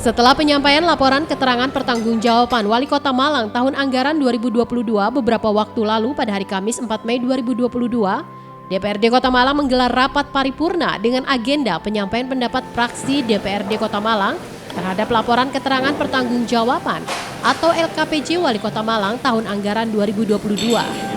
Setelah penyampaian laporan keterangan pertanggungjawaban Wali Kota Malang tahun anggaran 2022 beberapa waktu lalu pada hari Kamis 4 Mei 2022, DPRD Kota Malang menggelar rapat paripurna dengan agenda penyampaian pendapat fraksi DPRD Kota Malang terhadap laporan keterangan pertanggungjawaban atau LKPJ Wali Kota Malang tahun anggaran 2022.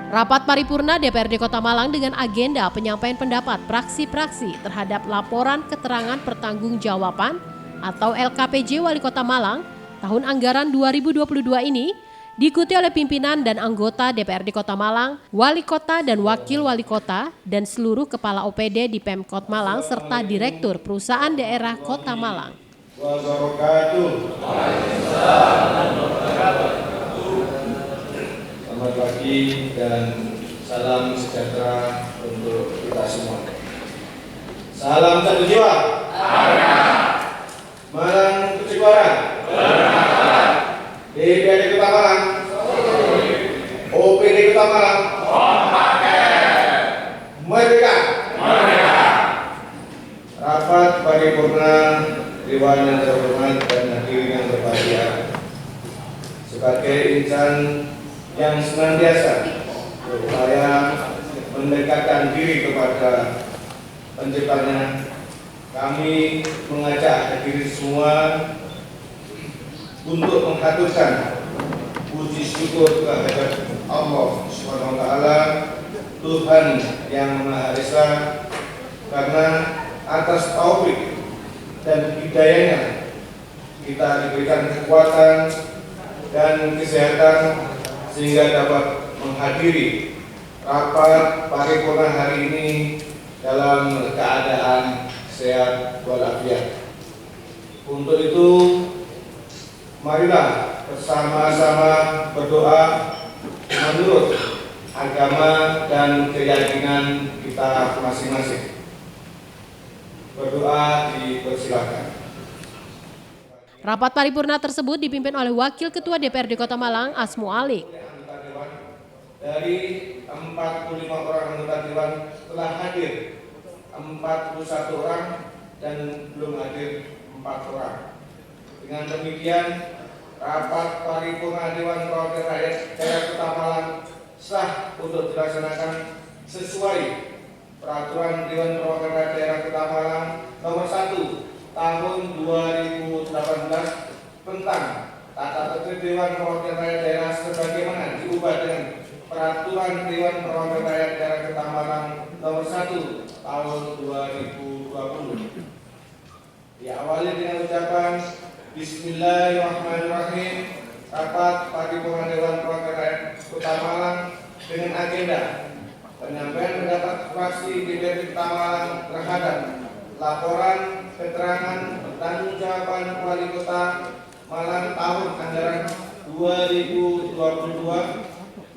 Rapat paripurna DPRD Kota Malang dengan agenda penyampaian pendapat fraksi-fraksi terhadap laporan keterangan pertanggungjawaban atau LKPJ Wali Kota Malang tahun anggaran 2022 ini diikuti oleh pimpinan dan anggota DPRD Kota Malang, Wali Kota dan Wakil Wali Kota, dan seluruh Kepala OPD di Pemkot Malang serta Direktur Perusahaan Daerah Kota Malang. Selamat pagi dan salam sejahtera untuk kita semua. Salam satu jiwa. Malang Kejuaraan. DPRD Kota Malang. OPD Kota Malang. Merdeka. Rapat paripurna Dewan yang terhormat dan hadirin yang berbahagia. Sebagai insan yang senantiasa berupaya mendekatkan diri kepada penciptanya, kami mengajak hadirin semua untuk menghaturkan puji syukur kehadirat Allah Subhanahu wa Ta'ala, Tuhan yang Maha Esa, karena atas taufik dan hidayahnya kita diberikan kekuatan dan kesehatan sehingga dapat menghadiri rapat paripurna hari ini dalam keadaan sehat walafiat. Untuk itu, marilah bersama-sama berdoa menurut agama dan keyakinan kita masing-masing. Berdoa dipersilakan. Rapat paripurna tersebut dipimpin oleh Wakil Ketua DPRD Kota Malang, Asmu Alik. Dari 45 orang anggota dewan telah hadir 41 orang dan belum hadir 4 orang. Dengan demikian, rapat paripurna Dewan Perwakilan Rakyat Daerah Kota Malang sah untuk dilaksanakan sesuai Peraturan Dewan Perwakilan Rakyat Daerah Kota Malang Nomor 1 Tahun 2018 tentang tata tertib Dewan Perwakilan Rakyat Daerah sebagaimana diubah dengan Peraturan Dewan Perwakilan Rakyat Daerah Kota Malang Nomor 1 Tahun 2020. Diawali dengan ucapan Bismillahirrahmanirrahim. Rapat paripurna Dewan Perwakilan Rakyat Kota Malang dengan agenda penyampaian pendapat fraksi DPRD Kota Malang terhadap laporan keterangan pertanggungjawaban Wali Kota Malang tahun anggaran 2022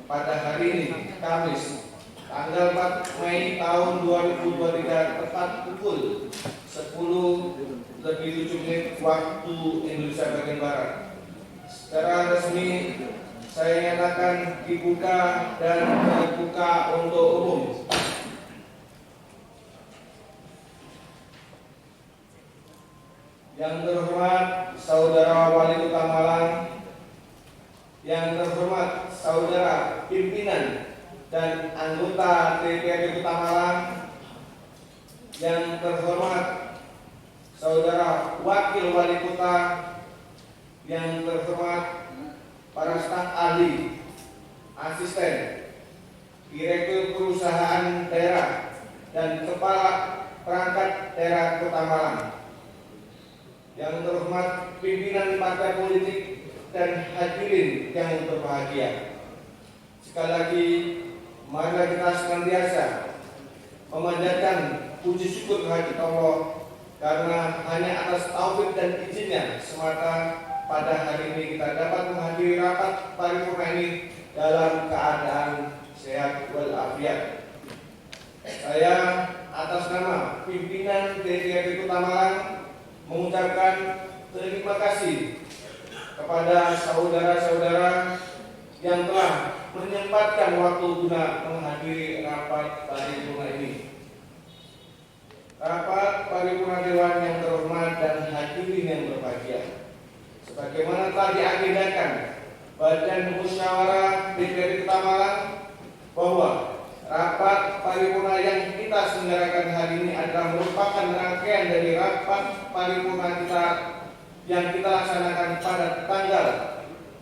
pada hari ini, Kamis, tanggal 4 Mei tahun 2023 tepat pukul 10:07 waktu Indonesia bagian Barat. Secara resmi saya nyatakan dibuka dan terbuka untuk umum. Yang terhormat Saudara Wali Kota Malang, yang terhormat Saudara pimpinan dan anggota DPRD Kota Malang, yang terhormat Saudara Wakil Wali Kota, yang terhormat para staf ahli, asisten, Direktur Perusahaan Daerah, dan Kepala Perangkat Daerah Kota Malang, yang terhormat pimpinan partai politik dan hadirin yang berbahagia. Sekali lagi, marilah kita senantiasa memanjatkan puji syukur kehadirat Allah karena hanya atas taufik dan izinnya semata pada hari ini kita dapat menghadiri rapat paripurna ini dalam keadaan sehat walafiat. Saya atas nama pimpinan DPRD Kota Malang mengucapkan terima kasih kepada saudara-saudara yang telah menyempatkan waktu guna menghadiri rapat paripurna ini. Rapat paripurna Dewan yang terhormat dan hadirin yang berbahagia, sebagaimana telah diagendakan Badan Musyawarah DPRD Kota Malang, bahwa rapat paripurna yang kita selenggarakan hari ini adalah merupakan rangkaian dari rapat paripurna kita yang kita laksanakan pada tanggal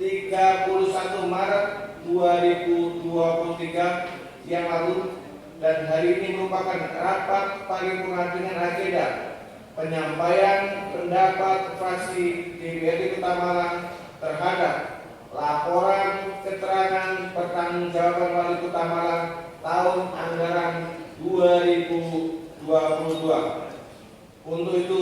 31 Maret 2023 yang lalu, dan hari ini merupakan rapat paripurna dengan agenda penyampaian pendapat fraksi DPRD Kota Malang terhadap laporan keterangan pertanggungjawaban Wali Kota Malang tahun anggaran 2022. Untuk itu,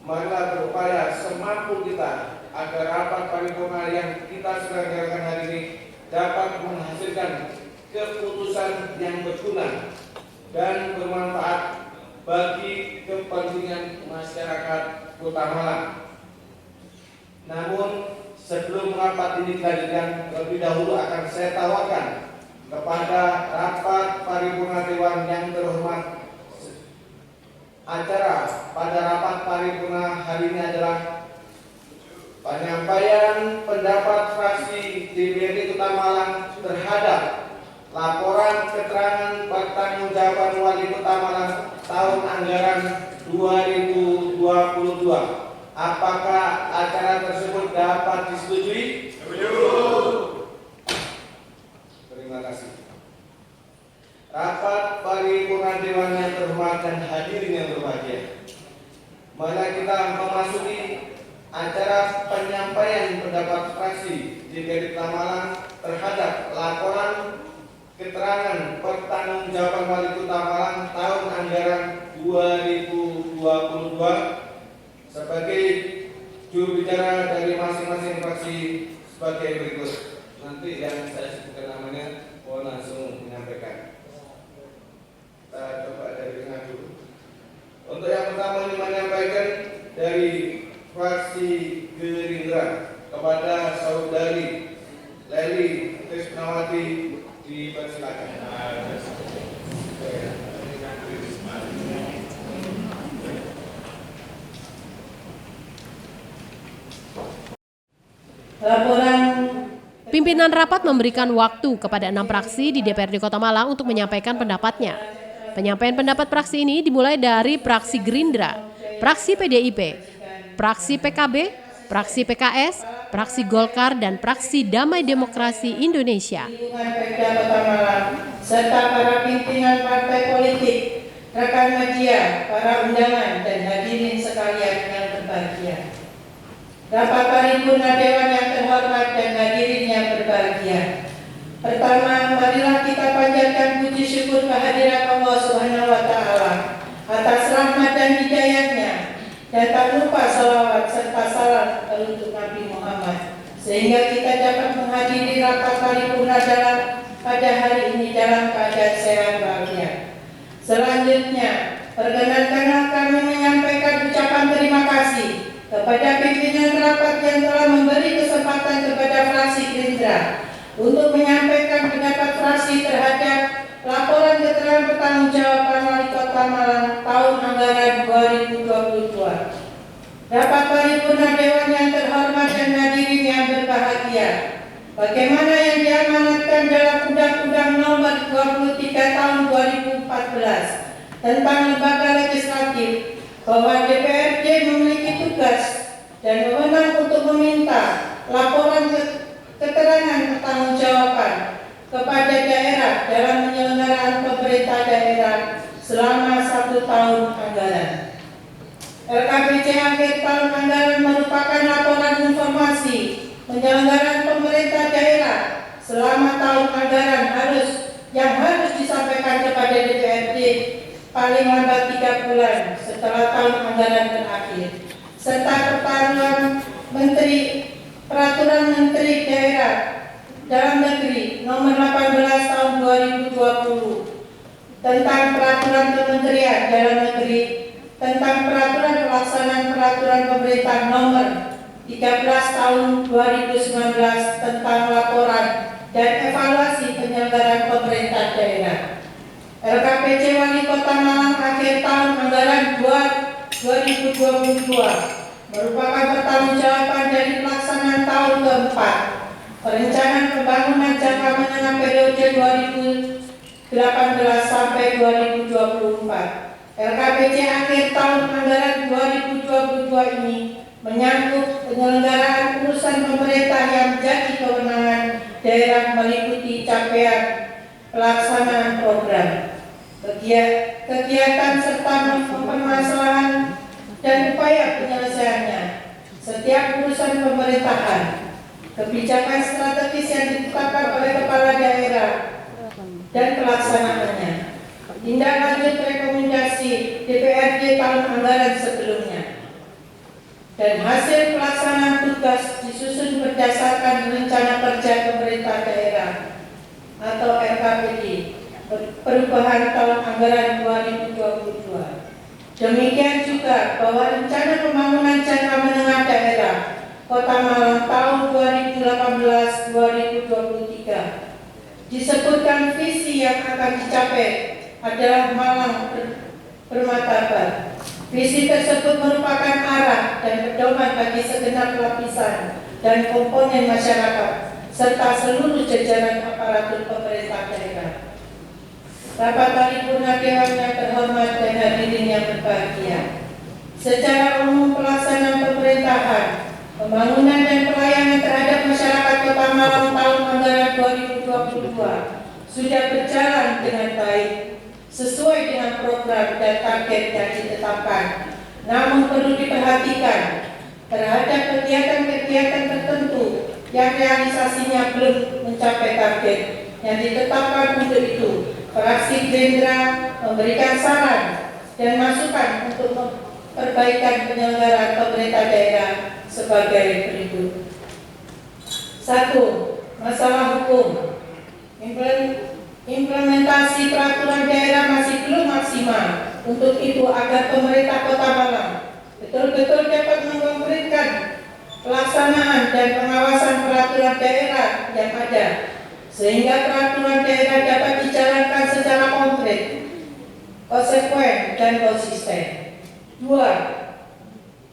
marilah berupaya semampu kita agar rapat paripurna yang kita selenggarakan hari ini dapat menghasilkan keputusan yang berguna dan bermanfaat bagi kepentingan masyarakat Kota Malang. Namun, sebelum rapat ini dilanjutkan, terlebih dahulu akan saya tawarkan kepada rapat paripurna Dewan yang terhormat. Acara pada rapat paripurna hari ini adalah penyampaian pendapat fraksi DPRD Kota Malang terhadap laporan keterangan pertanggungjawaban Wali Kota Malang tahun anggaran 2022. Apakah acara tersebut dapat disetujui? Terima kasih. Rapat paripurna Dewan yang terhormat dan hadirin yang berbahagia, mari kita memasuki acara penyampaian pendapat fraksi DPRD Kota Malang terhadap laporan keterangan pertanggungjawaban Wali Kota Malang tahun anggaran 2022 sebagai juru bicara dari masing-masing fraksi sebagai berikut. Nanti yang saya sebutkan namanya mohon langsung menyampaikan. Kita coba dari tengah dulu. Untuk yang pertama ini menyampaikan dari fraksi Gerindra kepada saudari Lely Krisnawati, dipersilakan. Pimpinan rapat memberikan waktu kepada 6 fraksi di DPRD Kota Malang untuk menyampaikan pendapatnya. Penyampaian pendapat fraksi ini dimulai dari fraksi Gerindra, fraksi PDIP, fraksi PKB, fraksi PKS, fraksi Golkar, dan fraksi Damai Demokrasi Indonesia. Kota Malang, serta para pimpinan partai politik, rekan media, para undangan, dan hadirin sekalian yang berbahagia. Rapat paripurna Dewan yang terhormat dan hadirin yang berbahagia. Pertama, marilah kita panjatkan puji syukur kehadirat Allah Subhanahu wa Ta'ala atas rahmat dan hidayahnya, dan tak lupa salawat serta salam untuk Nabi Muhammad, sehingga kita dapat menghadiri rapat paripurna pada hari ini dalam keadaan sehat bahagia. Selanjutnya, perkenankanlah kami menyampaikan ucapan terima kasih kepada pimpinan rapat yang telah memberi kesempatan kepada fraksi Gerindra untuk menyampaikan pendapat fraksi terhadap laporan keterangan pertanggungjawaban Wali Kota Malang tahun anggaran 2022. Rapat paripurna Dewan yang terhormat dan hadirin yang berbahagia, bagaimana yang diamanatkan dalam Undang-Undang Nomor 23 Tahun 2014 tentang lembaga legislatif, bahwa DPRD memiliki tugas dan wewenang untuk meminta laporan keterangan pertanggungjawaban kepada daerah dalam penyelenggaraan pemerintah daerah selama 1 tahun anggaran. LKPJ akhir tahun anggaran merupakan laporan informasi penyelenggaraan pemerintah daerah selama tahun anggaran yang harus disampaikan kepada DPRD paling lambat 3 bulan setelah tahun anggaran berakhir, serta Peraturan Menteri Daerah Dalam Negeri Nomor 18 Tahun 2020 tentang Peraturan Kementerian Dalam Negeri tentang Peraturan Pelaksanaan Peraturan Pemerintah Nomor 13 Tahun 2019 tentang laporan dan evaluasi penyelenggaraan pemerintah daerah. LKPJ Wali Kota Malang akhir tahun anggaran 2022 merupakan pertanggungjawaban dari pelaksanaan tahun keempat perencanaan pembangunan jangka menengah periode 2018 sampai 2024. LKPJ akhir tahun anggaran 2022 ini menyangkut penyelenggaraan urusan pemerintah yang menjadi kewenangan daerah meliputi capaian pelaksanaan program, kegiatan serta permasalahan dan upaya penyelesaiannya, setiap urusan pemerintahan, kebijakan strategis yang ditetapkan oleh kepala daerah dan pelaksanaannya, tindak lanjut rekomendasi DPRD tahun anggaran sebelumnya, dan hasil pelaksanaan tugas disusun berdasarkan rencana kerja pemerintah daerah atau RKPD perubahan tahun anggaran 2022. Demikian juga bahwa rencana pembangunan jangka menengah daerah Kota Malang tahun 2018-2023 disebutkan visi yang akan dicapai adalah Malang bermartabat. Visi tersebut merupakan arah dan pedoman bagi segenap lapisan dan komponen masyarakat serta seluruh jajaran aparatur pemerintah daerah. Rapat paripurna Dewan yang terhormat dan hadirin yang berbahagia. Secara umum pelaksanaan pemerintahan, pembangunan dan pelayanan terhadap masyarakat Kota Malang tahun anggaran 2022 sudah berjalan dengan baik sesuai dengan program dan target yang ditetapkan. Namun perlu diperhatikan terhadap kegiatan-kegiatan tertentu yang realisasinya belum mencapai target yang ditetapkan. Untuk itu, fraksi Gerindra memberikan saran dan masukan untuk perbaikan penyelenggaraan pemerintah daerah sebagai berikut. 1. Masalah hukum. Implementasi peraturan daerah masih belum maksimal. Untuk itu, agar pemerintah Kota Malang betul-betul dapat mengkonkretkan pelaksanaan dan pengawasan peraturan daerah yang ada, sehingga peraturan daerah dapat dijalankan secara konkret, konsekuen, dan konsisten. 2.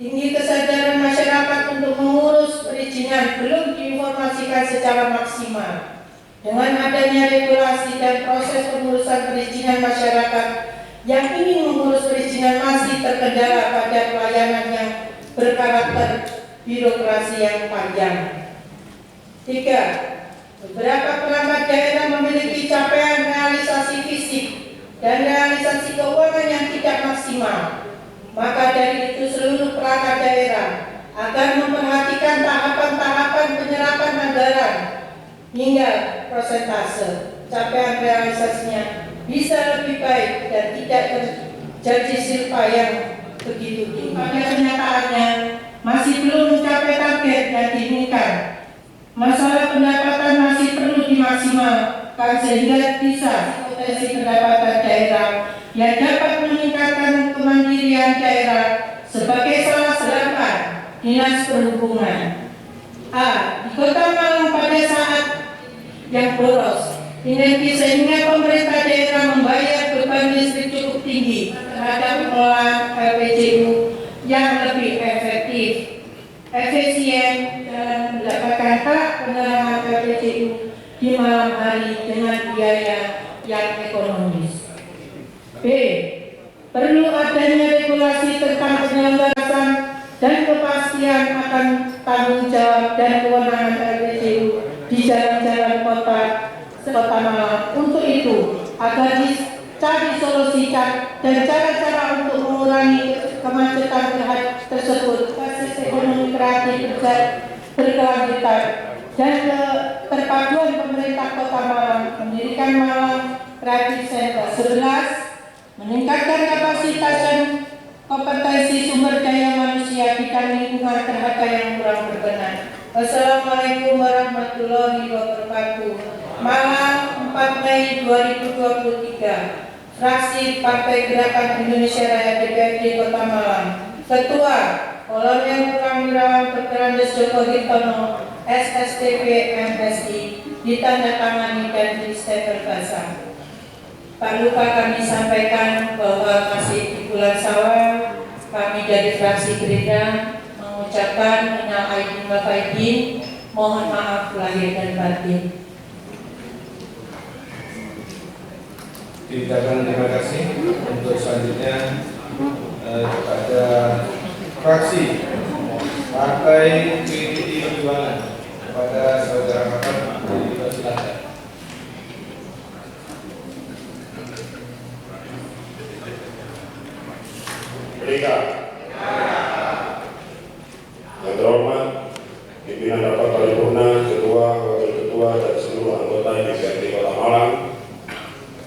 Tinggi kesadaran masyarakat untuk mengurus perizinan belum diinformasikan secara maksimal. Dengan adanya regulasi dan proses pengurusan perizinan, masyarakat yang ingin mengurus perizinan masih terkendala pada pelayanan yang berkarakter birokrasi yang panjang. 3. Beberapa perangkat daerah memiliki capaian realisasi fisik dan realisasi keuangan yang tidak maksimal. Maka dari itu seluruh perangkat daerah agar memperhatikan tahapan-tahapan penyerapan anggaran hingga persentase capaian realisasinya bisa lebih baik dan tidak terjadi silpa yang begitu tinggi. Pada kenyataannya masih belum mencapai target yang diinginkan. Masalah pendapatan masih perlu dimaksimalkan sehingga bisa potensi pendapatan daerah yang dapat meningkatkan kemandirian daerah sebagai salah satu dinas perhubungan. A. Di Kota Malang pada saat yang boros, energi sehingga pemerintah daerah membayar beban listrik cukup tinggi terhadap pengelolaan LPJU yang lebih efektif, efisien dalam mendapatkan hak penerangan LPJU di malam hari dengan biaya yang ekonomis. B. Perlu adanya regulasi tentang penyelenggaraan dan kepastian akan tanggung jawab dan kewenangan LPJU di jalan-jalan Kota Malang. Untuk itu, agar dicari solusi dan cara-cara untuk mengurangi kemacetan tersebut, basis ekonomi kreatif berkelanjutan dan keterpaduan pemerintah Kota Malang mendirikan Malang Creative Center. 11. Meningkatkan kapasitas dan kompetensi sumber daya manusia bidang lingkungan terhadap yang kurang berkenan. Wassalamualaikum warahmatullahi wabarakatuh. Malang, 4 Mei 2023. Fraksi Partai Gerakan Indonesia Raya DPRD Kota Malang. Ketua Kolonel Purnawirawan Dr. Andes Joko Hirtono, SSTP MSI. ditandatangani dan distempel basah. Tak lupa kami sampaikan bahwa masih di bulan Syawal, kami dari fraksi Gerindra mengucapkan minal aidin wal faizin, mohon maaf lahir dan batin. Diucapkan terima kasih. Untuk selanjutnya kepada fraksi Partai PDI Perjuangan, kepada saudara Rahmat, silakan. Merdeka. Yang terhormat pimpinan rapat paripurna, ketua, wakil ketua, dan seluruh anggota DPRD Kota Malang.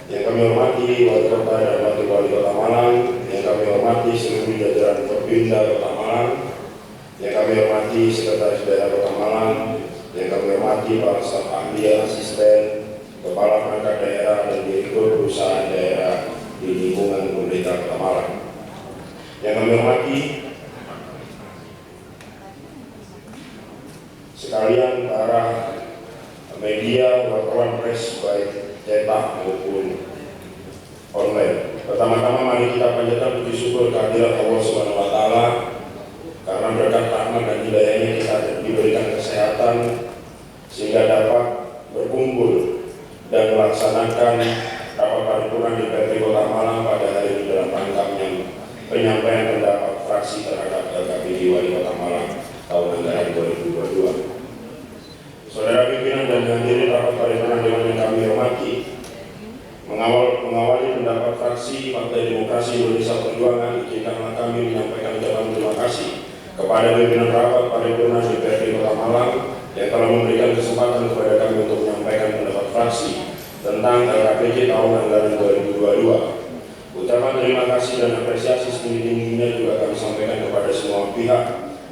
Yang kami hormati wali kota dan wakil wali Kota Malang. Yang kami hormati seluruh jajaran Perbinda Kota Malang. Yang kami hormati sekretaris daerah Kota Malang. Yang kami hormati para staf ahli, asisten, kepala perangkat daerah, dan direktur perusahaan daerah di lingkungan pemerintah Kota Malang. Yang kami hormati sekalian para media, wartawan pers baik cetak maupun online. Pertama-tama mari kita panjatkan puji syukur kehadirat Allah Subhanahu wa taala karena berkat rahmat dan hidayahnya kita diberikan kesehatan sehingga dapat berkumpul dan melaksanakan rapat paripurna DPRD Kota Malang pada hari ini dalam rangka penyampaian pendapat fraksi terhadap LKPD Wali Kota Malang tahun anggaran 2022. Saudara pimpinan dan hadirin rapat paripurna dewan yang kami hormati, mengawali pendapat fraksi Partai Demokrasi Indonesia Perjuangan, izinkanlah kami menyampaikan ucapan terima kasih kepada pimpinan rapat paripurna DPRD Kota Malang yang telah memberikan kesempatan kepada kami untuk menyampaikan pendapat fraksi tentang LKPD tahun anggaran 2022. Ucapan terima kasih dan apresiasi setinggi-tingginya juga kami sampaikan kepada semua pihak,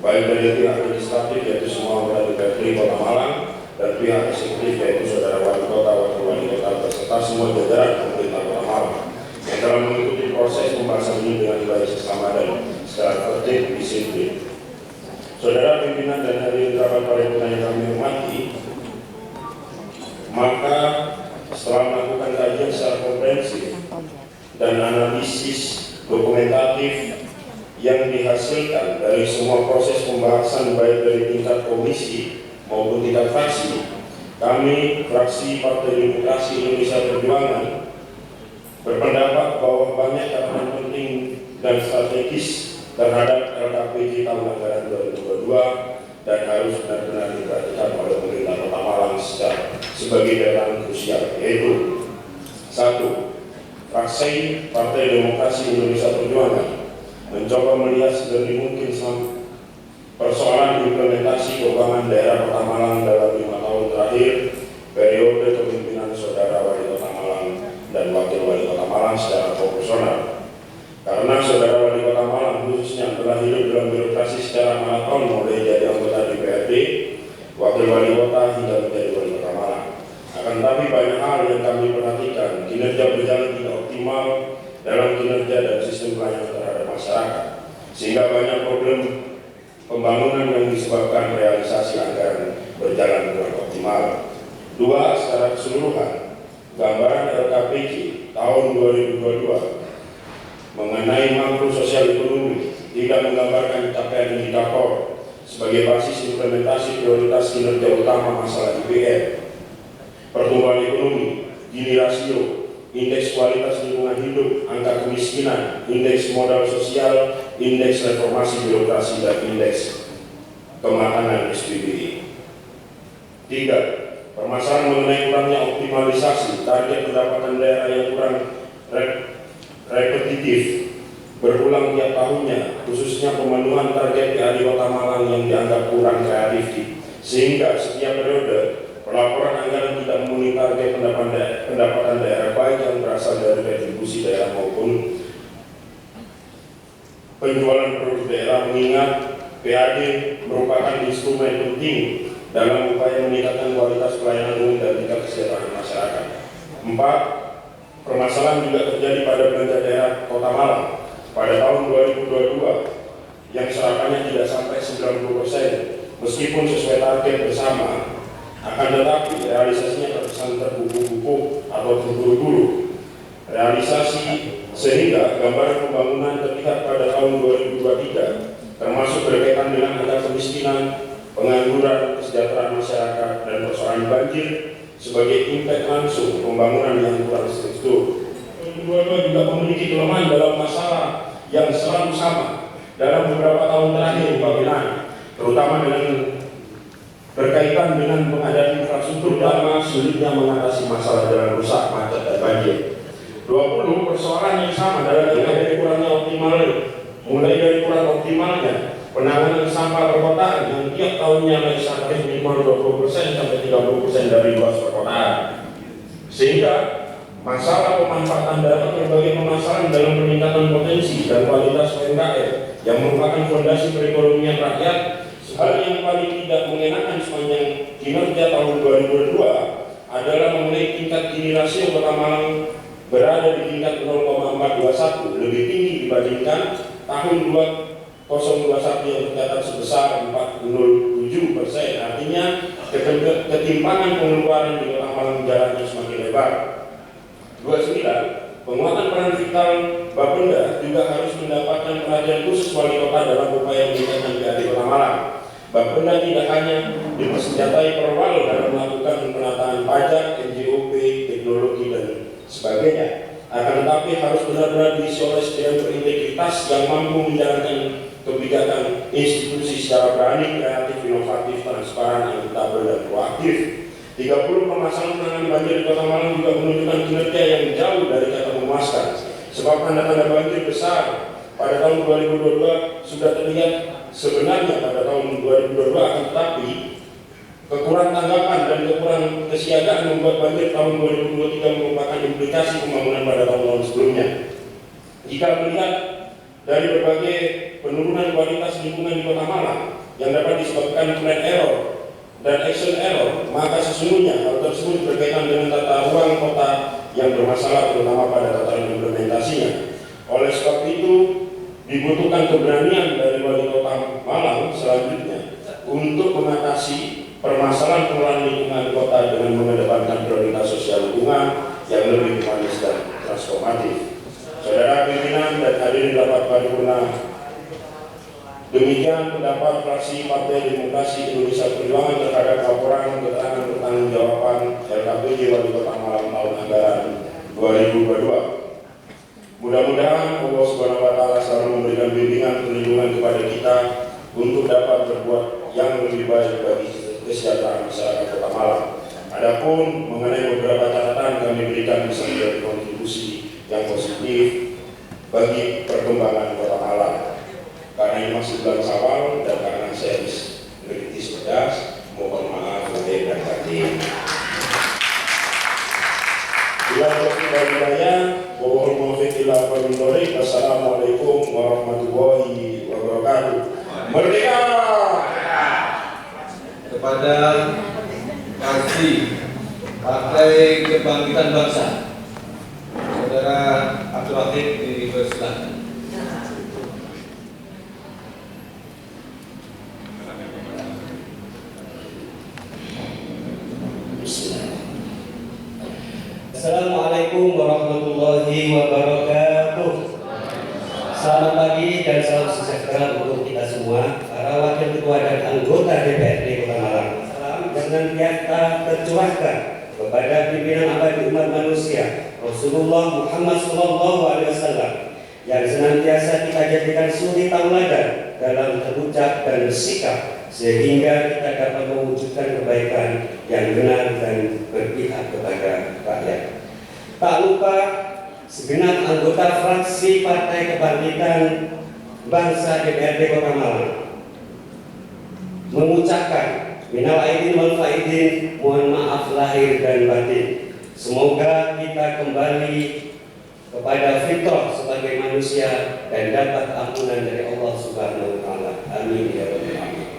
baik dari pihak legislatif yaitu semua anggota DPRD Kota Malang dan pihak eksekutif yaitu saudara wali kota, wakil wali kota beserta semua jajaran pemerintah Kota Malang yang telah mengikuti proses pembahasan ini dengan baik sesama dan secara tertib disiplin. Saudara pimpinan dan hadirin rapat paripurna yang kami hormati, maka setelah melakukan kajian secara komprehensif dan analisis dokumentatif yang dihasilkan dari semua proses pembahasan baik dari tingkat komisi maupun tingkat fraksi, kami fraksi Partai Demokrasi Indonesia Perjuangan berpendapat bahwa banyak catatan penting dan strategis terhadap LKPD tahun anggaran 2022 dan harus benar-benar diperhatikan oleh pemerintah Kota Malang sebagai daerah krusial, yaitu 1. Fraksi Partai Demokrasi Indonesia Perjuangan mencoba melihat sedini mungkin persoalan implementasi keuangan daerah Kota Malang dalam 5 tahun terakhir periode kepemimpinan saudara wali Kota Malang dan wakil wali Kota Malang secara proporsional. Karena saudara wali Kota Malang khususnya telah hidup dalam birokrasi secara maraton mulai jadi anggota DPRD, wakil wali kota hingga menjadi wali Kota Malang. Akan tetapi banyak hal yang kami perhatikan, kinerja berjalan tidak optimal dalam kinerja dan sistem pelayanan terhadap masyarakat, sehingga banyak problem pembangunan yang disebabkan realisasi anggaran berjalan kurang optimal. 2. Secara keseluruhan, gambaran LKPD tahun 2022 mengenai makro sosial ekonomi tidak menggambarkan capaian indikator sebagai basis implementasi prioritas kinerja utama masalah IPR, pertumbuhan ekonomi, Gini rasio, indeks kualitas lingkungan hidup, angka kemiskinan, indeks modal sosial, indeks reformasi birokrasi, dan indeks kematangan SPBI. 3. Permasalahan mengenai kurangnya optimalisasi target pendapatan daerah yang kurang repetitif berulang tiap tahunnya, khususnya pemenuhan target PAD Kota Malang yang dianggap kurang kreatif, sehingga setiap periode pelaporan anggaran tidak memenuhi target pendapatan daerah baik yang berasal dari retribusi daerah maupun penjualan produk daerah, mengingat PAD merupakan instrumen penting dalam upaya meningkatkan kualitas pelayanan umum dan tingkat kesejahteraan masyarakat. 4. Permasalahan juga terjadi pada belanja daerah Kota Malang pada tahun 2022 yang serapannya tidak sampai 90%, meskipun sesuai target bersama Akan tetapi realisasinya terkesan terkuku-kuku atau terburu-buru. Realisasi sehingga gambaran pembangunan terlihat pada tahun 2023 termasuk berkaitan dengan angka kemiskinan, pengangguran, kesejahteraan masyarakat, dan persoalan banjir sebagai impact langsung pembangunan yang kurang struktur. 2022 juga memiliki kelemahan dalam masalah yang selalu sama dalam beberapa tahun terakhir pembangunan, terutama dengan berkaitan dengan pengadaan infrastruktur dan sulitnya mengatasi masalah jalan rusak, macet, dan banjir. 20 persoalan yang sama dalam dari kurangnya optimal, mulai dari kurang optimalnya penanganan sampah perkotaan yang tiap tahunnya mencapai minimal 20% sampai 30% dari luas perkotaan, sehingga masalah pemanfaatan data berbagai permasalahan dalam peningkatan potensi dan kualitas UMKM yang merupakan fondasi perekonomian rakyat. Hal yang paling tidak mengenakan sepanjang kinerja tahun 2022 adalah mengenai tingkat gini rasio Kota Malang berada di tingkat 0,421, lebih tinggi dibandingkan tahun 2021 yang tercatat sebesar 407%. Artinya ketimpangan pengeluaran di Kota Malang jaraknya semakin lebar. 29. Penguatan peran vital Bapenda juga harus mendapatkan perhatian khusus wali kota dalam upaya meningkatkan PAD Kota Malang. Bapenda tidak hanya dipersenjatai perwal dalam melakukan penataan pajak, NJOP, teknologi, dan sebagainya, akan tetapi harus benar-benar diisi oleh SDM berintegritas yang mampu menjalankan kebijakan institusi secara berani, kreatif, inovatif, transparan, akuntabel, dan proaktif. 30 permasalahan penanganan banjir di Kota Malang juga menunjukkan kinerja yang jauh dari kata memuaskan, sebab tanda-tanda banjir besar pada tahun 2022 sudah terlihat sebenarnya pada tahun 2022, akan tetapi kekurangan tanggapan dan kekurangan kesiagaan membuat banjir tahun 2023 merupakan implikasi pembangunan pada tahun-tahun sebelumnya. Jika melihat dari berbagai penurunan kualitas lingkungan di Kota Malang yang dapat disebabkan plan error dan action error, maka sesungguhnya hal tersebut berkaitan dengan tata ruang kota yang bermasalah, terutama pada tataran implementasinya. Oleh sebab itu, dibutuhkan keberanian dari wali Kota Malang selanjutnya untuk mengatasi permasalahan pengelolaan lingkungan kota dengan mengedepankan prioritas sosial lingkungan yang lebih humanis dan transformatif. Saudara pimpinan dan hadirin rapat paripurna, demikian pendapat fraksi Partai Demokrasi Indonesia Perjuangan terhadap laporan keterangan pertanggungjawaban LKPJ Wali Kota Malang tahun anggaran 2022. Mudah-mudahan Allah Subhanahu wa Ta'ala selalu memberikan bimbingan perlindungan kepada kita untuk dapat berbuat yang lebih baik bagi kesejahteraan masyarakat Kota Malang. Adapun mengenai beberapa catatan kami berikan bisa menjadi kontribusi yang positif bagi perkembangan Kota Malang. Karena ini masih bulan Syawal dan karena saya kritis pedas, mohon maaf lahir dan batin. Bila dari saya, mohon maaf. Wassalamualaikum warahmatullahi wabarakatuh. Merdeka! Kepada fraksi Partai Kebangkitan Bangsa, Saudara Abdul Latif dipersilakan. Assalamualaikum warahmatullahi wabarakatuh. Selamat pagi dan salam sejahtera untuk kita semua, para wakil ketua dan anggota DPRD Kota Malang. Salam dengan kita tercurahkan kepada pimpinan abadi umat manusia Rasulullah Muhammad SAW yang senantiasa kita jadikan suri tauladan dalam berucap dan bersikap, sehingga kita dapat mewujudkan kebaikan yang benar dan berpihak kepada rakyat. Tak lupa segenap anggota fraksi Partai Kebangkitan Bangsa DPRD Kota Malang mengucapkan minal aidin wal faidin, mohon maaf lahir dan batin. Semoga kita kembali kepada fitrah sebagai manusia dan dapat ampunan dari Allah Subhanahu wa Ta'ala. Amin ya rabbal alamin.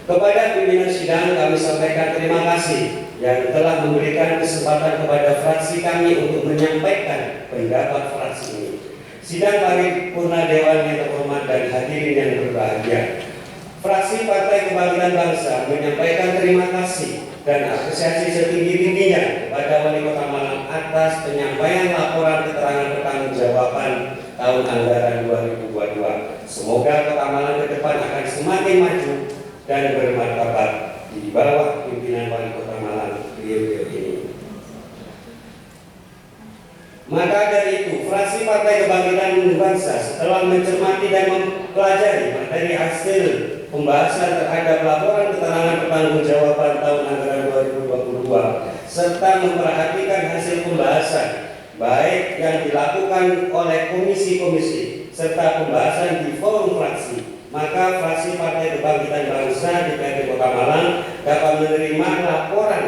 Kepada pimpinan sidang kami sampaikan terima kasih yang telah memberikan kesempatan kepada fraksi kami untuk menyampaikan pendapat fraksi ini. Sidang paripurna Dewan yang terhormat dan hadirin yang berbahagia, fraksi Partai Kebangkitan Bangsa menyampaikan terima kasih dan apresiasi setinggi-tingginya kepada Wali Kota Malang atas penyampaian laporan keterangan pertanggungjawaban tahun anggaran 2022. Semoga Kota Malang ke depan akan semakin maju dan bermartabat di bawah pimpinan Wali Kota Malang periode ini. Maka dari itu, fraksi Partai Kebangkitan Bangsa setelah mencermati dan mempelajari materi hasil pembahasan terhadap laporan keterangan pertanggungjawaban tahun anggaran 2022 serta memperhatikan hasil pembahasan baik yang dilakukan oleh komisi-komisi serta pembahasan di forum fraksi, maka fraksi Partai Kebangkitan Bangsa DPRD Kota Malang dapat menerima laporan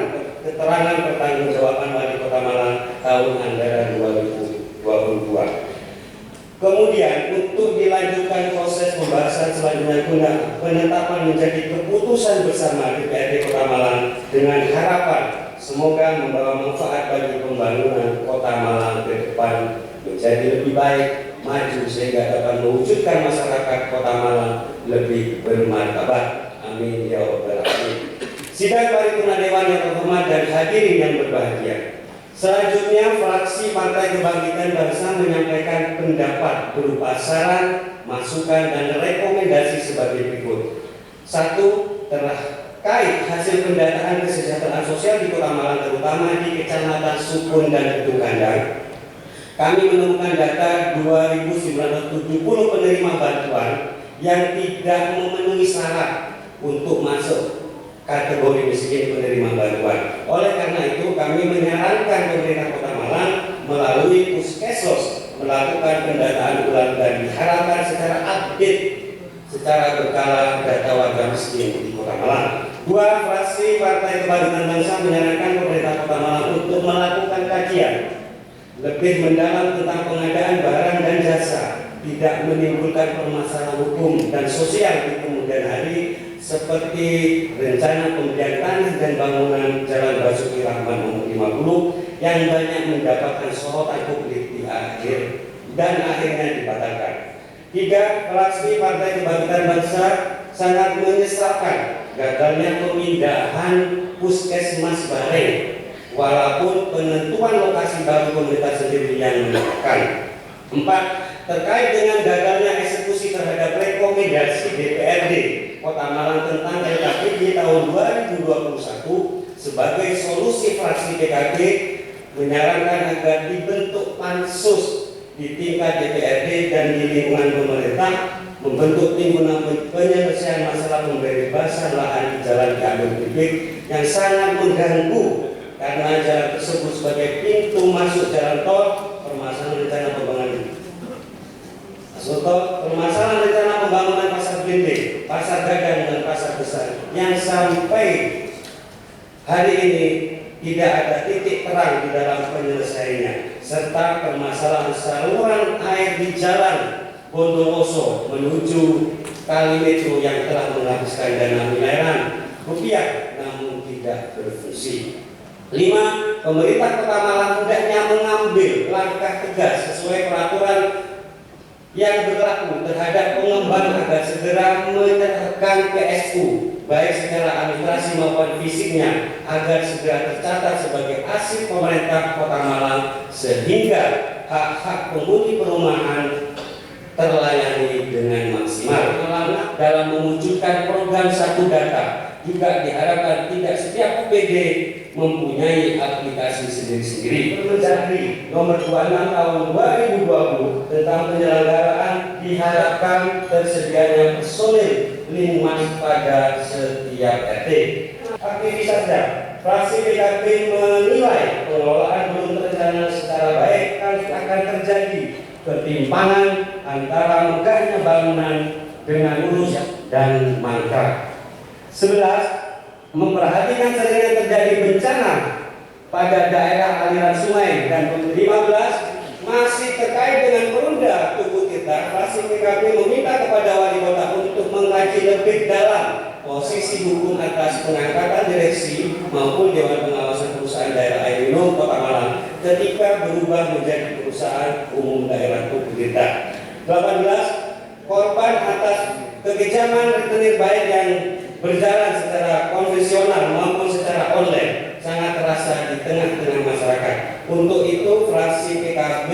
keterangan pertanggungjawaban Wali Kota Malang tahun anggaran 2022. Kemudian untuk dilanjutkan proses pembahasan selanjutnya guna penetapan menjadi keputusan bersama DPRD Kota Malang dengan harapan semoga membawa manfaat bagi pembangunan Kota Malang ke depan menjadi lebih baik, maju sehingga dapat mewujudkan masyarakat Kota Malang lebih bermartabat. Amin ya rabbal alamin. Sidang paripurna Dewan yang terhormat dan hadirin yang berbahagia. Selanjutnya, fraksi Partai Kebangkitan Bangsa menyampaikan pendapat berupa saran, masukan, dan rekomendasi sebagai berikut. 1. Terkait hasil pendataan kesejahteraan sosial di Kota Malang, terutama di Kecamatan Sukun dan Kedung Kandang, kami menemukan data 2.970 penerima bantuan yang tidak memenuhi syarat untuk masuk kategori miskin penerima bantuan. Oleh karena itu, kami menyarankan pemerintah Kota Malang melalui Puskesos melakukan pendataan ulang dan diharapkan secara update secara berkala data warga miskin di Kota Malang. 2. Fraksi Partai Kebangkitan Bangsa menyarankan pemerintah Kota Malang untuk melakukan kajian lebih mendalam tentang pengadaan barang dan jasa tidak menimbulkan permasalahan hukum dan sosial di kemudian hari, seperti rencana pembelian tanah dan bangunan Jalan Basuki Rahmat nomor 50 yang banyak mendapatkan sorotan publik di akhir dan akhirnya dibatalkan. 3. Fraksi Partai Kebangkitan Bangsa sangat menyesalkan gagalnya pemindahan Puskesmas Bareng, walaupun penentuan lokasi baru pemerintah sendiri yang menentukan. 4. Terkait dengan gagalnya eksekusi terhadap rekomendasi DPRD Kota Malang tentang LKPD tahun 2021, sebagai solusi fraksi PKB menyarankan agar dibentuk pansus di tingkat DPRD dan di lingkungan pemerintah membentuk tim guna penyelesaian masalah pembebasan lahan di jalan diambil publik yang sangat mengganggu karena jalan tersebut sebagai pintu masuk jalan tol, permasalahan rencana pembangunan pasar Blinde, pasar Gadang, dan pasar besar yang sampai hari ini tidak ada titik terang di dalam penyelesaiannya, serta permasalahan saluran air di jalan Bondowoso menuju Kalimetro yang telah menghabiskan dana miliaran rupiah namun tidak berfungsi. 5. Pemerintah Kota Malang hendaknya mengambil langkah tegas sesuai peraturan yang berlaku terhadap pengembang agar segera menyerahkan PSU baik secara administrasi maupun fisiknya agar segera tercatat sebagai aset pemerintah Kota Malang sehingga hak-hak penghuni perumahan terlayani dengan maksimal. Dalam mewujudkan program satu data juga diharapkan tidak setiap UPD mempunyai aplikasi sendiri-sendiri. Permendagri nomor 26 tahun 2020 tentang penyelenggaraan diharapkan tersedianya personil linmas pada setiap RT. Aktivis saja, fraksi PKB menilai pengelolaan belum terencana secara baik akan terjadi ketimpangan antara megahnya bangunan dengan lurus dan mangkrak. 11. Memperhatikan seringnya terjadi bencana pada daerah aliran sungai. Dan 15. Masih terkait dengan Perumda Tugu Tirta, fraksi PKB meminta kepada Wali Kota untuk mengkaji lebih dalam posisi hukum atas pengangkatan direksi maupun Dewan Pengawasan Perusahaan Daerah Air Minum Kota Malang ketika berubah menjadi perusahaan umum daerah Tugu Tirta. 18. Korban atas kekejaman rentenir baik yang berjalan secara konvensional maupun secara online terasa di tengah-tengah masyarakat. Untuk itu, fraksi PKB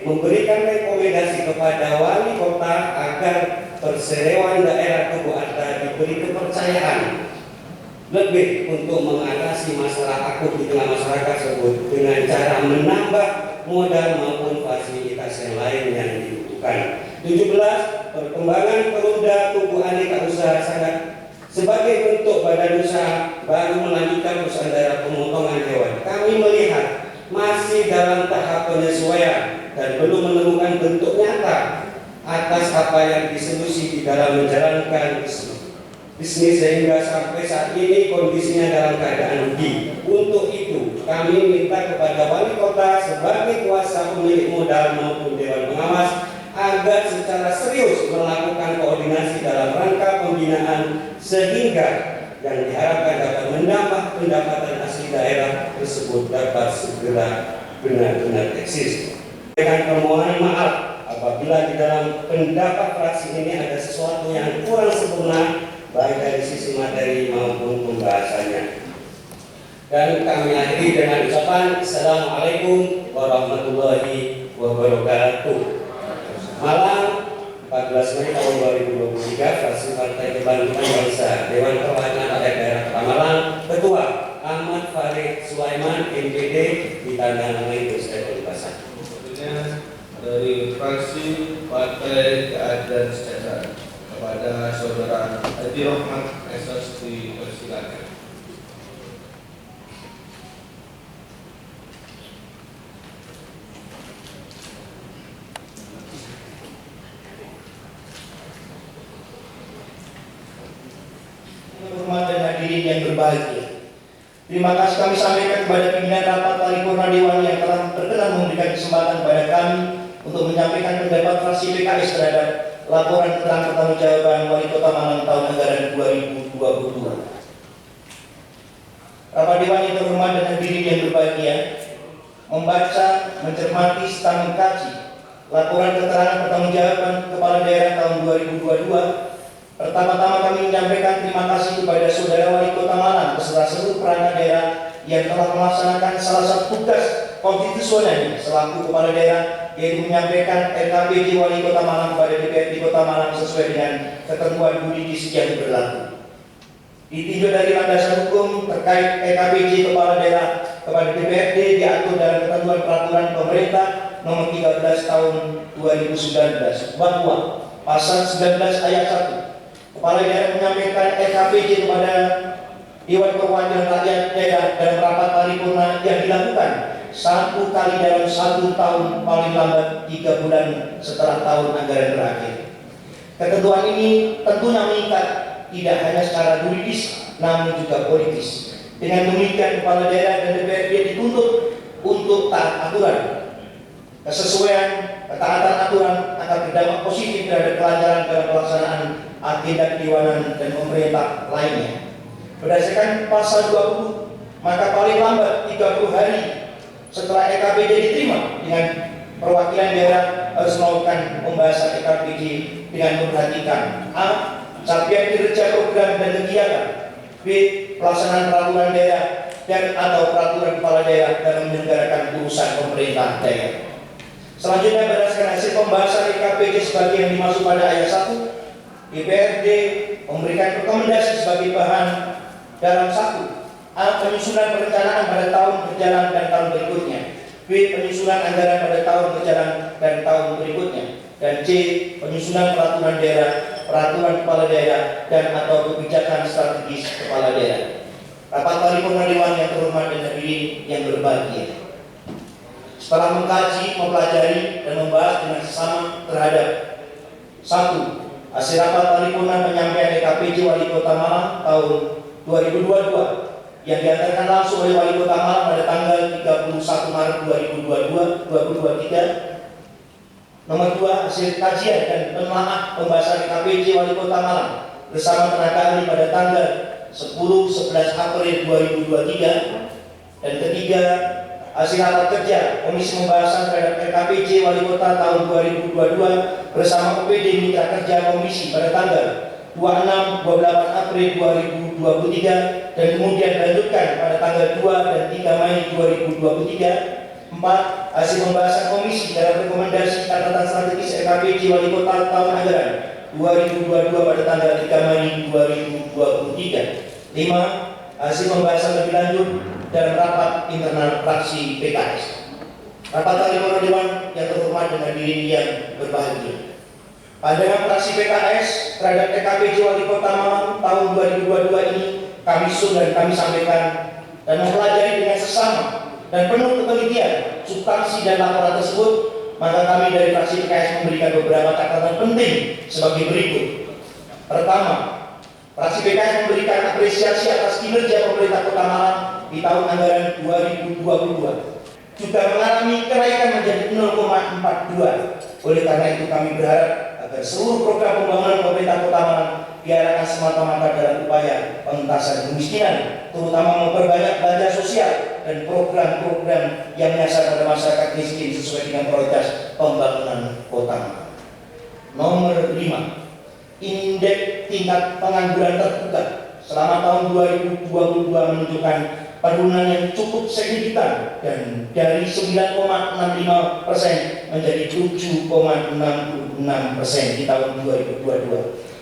memberikan rekomendasi kepada wali kota agar perseroan daerah Tugu Arta diberi kepercayaan lebih untuk mengatasi masalah akut di tengah masyarakat tersebut dengan cara menambah modal maupun fasilitas yang lain yang dibutuhkan. 17. Perkembangan Perumda Tugu Aneka Usaha sangat sebagai bentuk badan usaha baru melanjutkan perusahaan daerah pemotongan hewan. Kami melihat masih dalam tahap penyesuaian dan belum menemukan bentuk nyata atas apa yang disolusi di dalam menjalankan bisnis sehingga sampai saat ini kondisinya dalam keadaan rugi. Untuk itu kami minta kepada wali kota sebagai kuasa pemilik modal maupun dewan pengawas agar secara serius melakukan koordinasi dalam rangka pembinaan sehingga yang diharapkan dapat menambah pendapatan asli daerah tersebut dapat segera benar-benar eksis. Dengan permohonan maaf apabila di dalam pendapat fraksi ini ada sesuatu yang kurang sempurna baik dari sisi materi maupun pembahasannya. Dan kami akhiri dengan ucapan Assalamualaikum warahmatullahi wabarakatuh. Malang 14 Mei tahun 2023, fraksi Partai Kebangkitan Bangsa, Dewan Perwakilan Rakyat Daerah Kota Malang, Ketua Ahmad Farid Sulaiman, MPD, ditandatangani Presiden Pasar. Dari fraksi Partai Keadilan Sejahtera kepada Saudara Hadi Rahmat Esos dipersilakan. Hormat dan hadirin yang berbahagia. Terima kasih kami sampaikan kepada pimpinan rapat paripurna Dewan yang telah berkenan memberikan kesempatan kepada kami untuk menyampaikan pendapat fraksi PKS terhadap laporan tentang pertanggungjawaban Wali Kota Malang tahun anggaran 2022. Rapat Dewan yang terhormat dan hadirin yang berbahagia, membaca, mencermati, serta mengkaji laporan keterangan pertanggungjawaban Kepala Daerah tahun 2022. Pertama-tama kami menyampaikan terima kasih kepada Saudara Wali Kota Malang beserta seluruh perangkat daerah yang telah melaksanakan salah satu tugas konstitusional selaku Kepala Daerah, yaitu menyampaikan LKPJ Wali Kota Malang kepada DPRD Kota Malang sesuai dengan ketentuan yuridis yang berlaku. Ditinjau dari landasan hukum terkait LKPJ Kepala Daerah kepada DPRD diatur dalam ketentuan peraturan pemerintah nomor 13 tahun 2019 bahwa pasal 19 ayat 1 Kepala Daerah menyampaikan LKPJ kepada Dewan Perwakilan Rakyat Daerah dalam rapat paripurna yang dilakukan 1 kali dalam 1 tahun paling lambat 3 bulan setelah tahun anggaran berakhir. Ketentuan ini tentunya mengikat tidak hanya secara yuridis namun juga politis. Dengan demikian Kepala Daerah dan DPRD dituntut untuk taat aturan. Kesesuaian, ketaatan aturan akan berdampak positif terhadap kelancaran dalam pelaksanaan agenda kedewanan dan pemerintah lainnya. Berdasarkan pasal 20, maka paling lambat 30 hari setelah LKPJ diterima dengan perwakilan daerah harus melakukan pembahasan LKPJ dengan memperhatikan A. Capaian kinerja program dan kegiatan, B. Pelaksanaan peraturan daerah dan atau peraturan kepala daerah dalam menyelenggarakan urusan pemerintah daerah. Selanjutnya berdasarkan hasil pembahasan LKPJ sebagai yang dimaksud pada ayat 1, DPRD memberikan rekomendasi sebagai bahan dalam 1. A. Penyusunan perencanaan pada tahun berjalan dan tahun berikutnya, B. Penyusunan anggaran pada tahun berjalan dan tahun berikutnya, dan C. Penyusunan peraturan daerah, peraturan kepala daerah dan atau kebijakan strategis kepala daerah. Rapat paripurna Dewan yang terhormat dan hadirin yang berbahagia, setelah mengkaji, mempelajari dan membahas dengan sesama terhadap 1. Hasil rapat paripurna penyampaian LKPJ Wali Kota Malang tahun 2022 yang diantarkan langsung oleh Wali Kota Malang pada tanggal 31 Maret 2023. Nomor 2, hasil kajian dan penelaah pembahasan LKPJ Wali Kota Malang bersama tenaga ahli pada tanggal 10-11 April 2023. Dan ketiga, hasil rapat kerja Komisi Pembahasan terhadap LKPJ Wali Kota tahun 2022 bersama OPD Mitra Kerja Komisi pada tanggal 26-28 April 2023 dan kemudian dilanjutkan pada tanggal 2 dan 3 Mei 2023. 4. Hasil pembahasan komisi dalam rekomendasi catatan strategis LKPJ Wali Kota tahun anggaran 2022 pada tanggal 3 Mei 2023. 5. Hasil pembahasan lebih lanjut dalam rapat internal fraksi PKS. Rapat Paripurna Dewan yang terhormat dengan diri yang berbahagia. Pandangan fraksi PKS terhadap LKPJ Wali Kota Malang tahun 2022 ini kami sun dan kami sampaikan dan mempelajari dengan sesama dan penuh ketelitian substansi dan laporan tersebut, maka kami dari fraksi PKS memberikan beberapa catatan penting sebagai berikut. Pertama, fraksi PKS memberikan apresiasi atas kinerja pemerintah Kota Malang di tahun anggaran 2022. Juga mengalami kenaikan menjadi 0,42. Oleh karena itu kami berharap agar seluruh program pembangunan pemerintah Kota Malang diarahkan semata-mata dalam upaya pengentasan kemiskinan, terutama memperbanyak belanja sosial dan program-program yang menyasar pada masyarakat miskin sesuai dengan prioritas pembangunan Kota Malang. Nomor 5, indeks tingkat pengangguran terbuka selama tahun 2022 menunjukkan penurunan yang cukup signifikan dan dari 9,65% menjadi 7,66% di tahun 2022.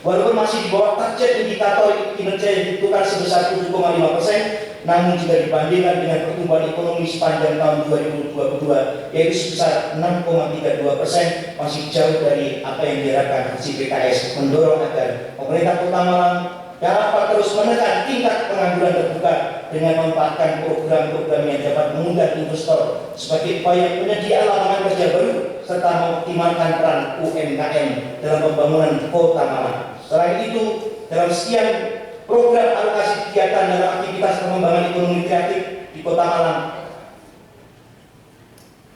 Walaupun masih di bawah target indikator kinerja yang ditentukan sebesar 7,5%, namun jika dibandingkan dengan pertumbuhan ekonomi sepanjang tahun 2022 yaitu sebesar 6,32%, masih jauh dari apa yang diharapkan fraksi PKS, mendorong agar pemerintah Kota Malang dapat terus menekan tingkat pengangguran terbuka dengan memanfaatkan program-program yang dapat mengundang investor sebagai upaya penyedia lapangan kerja baru serta mengoptimalkan peran UMKM dalam pembangunan Kota Malang. Selain itu, dalam sekian program alokasi kegiatan dalam aktivitas pengembangan ekonomi kreatif di Kota Malang,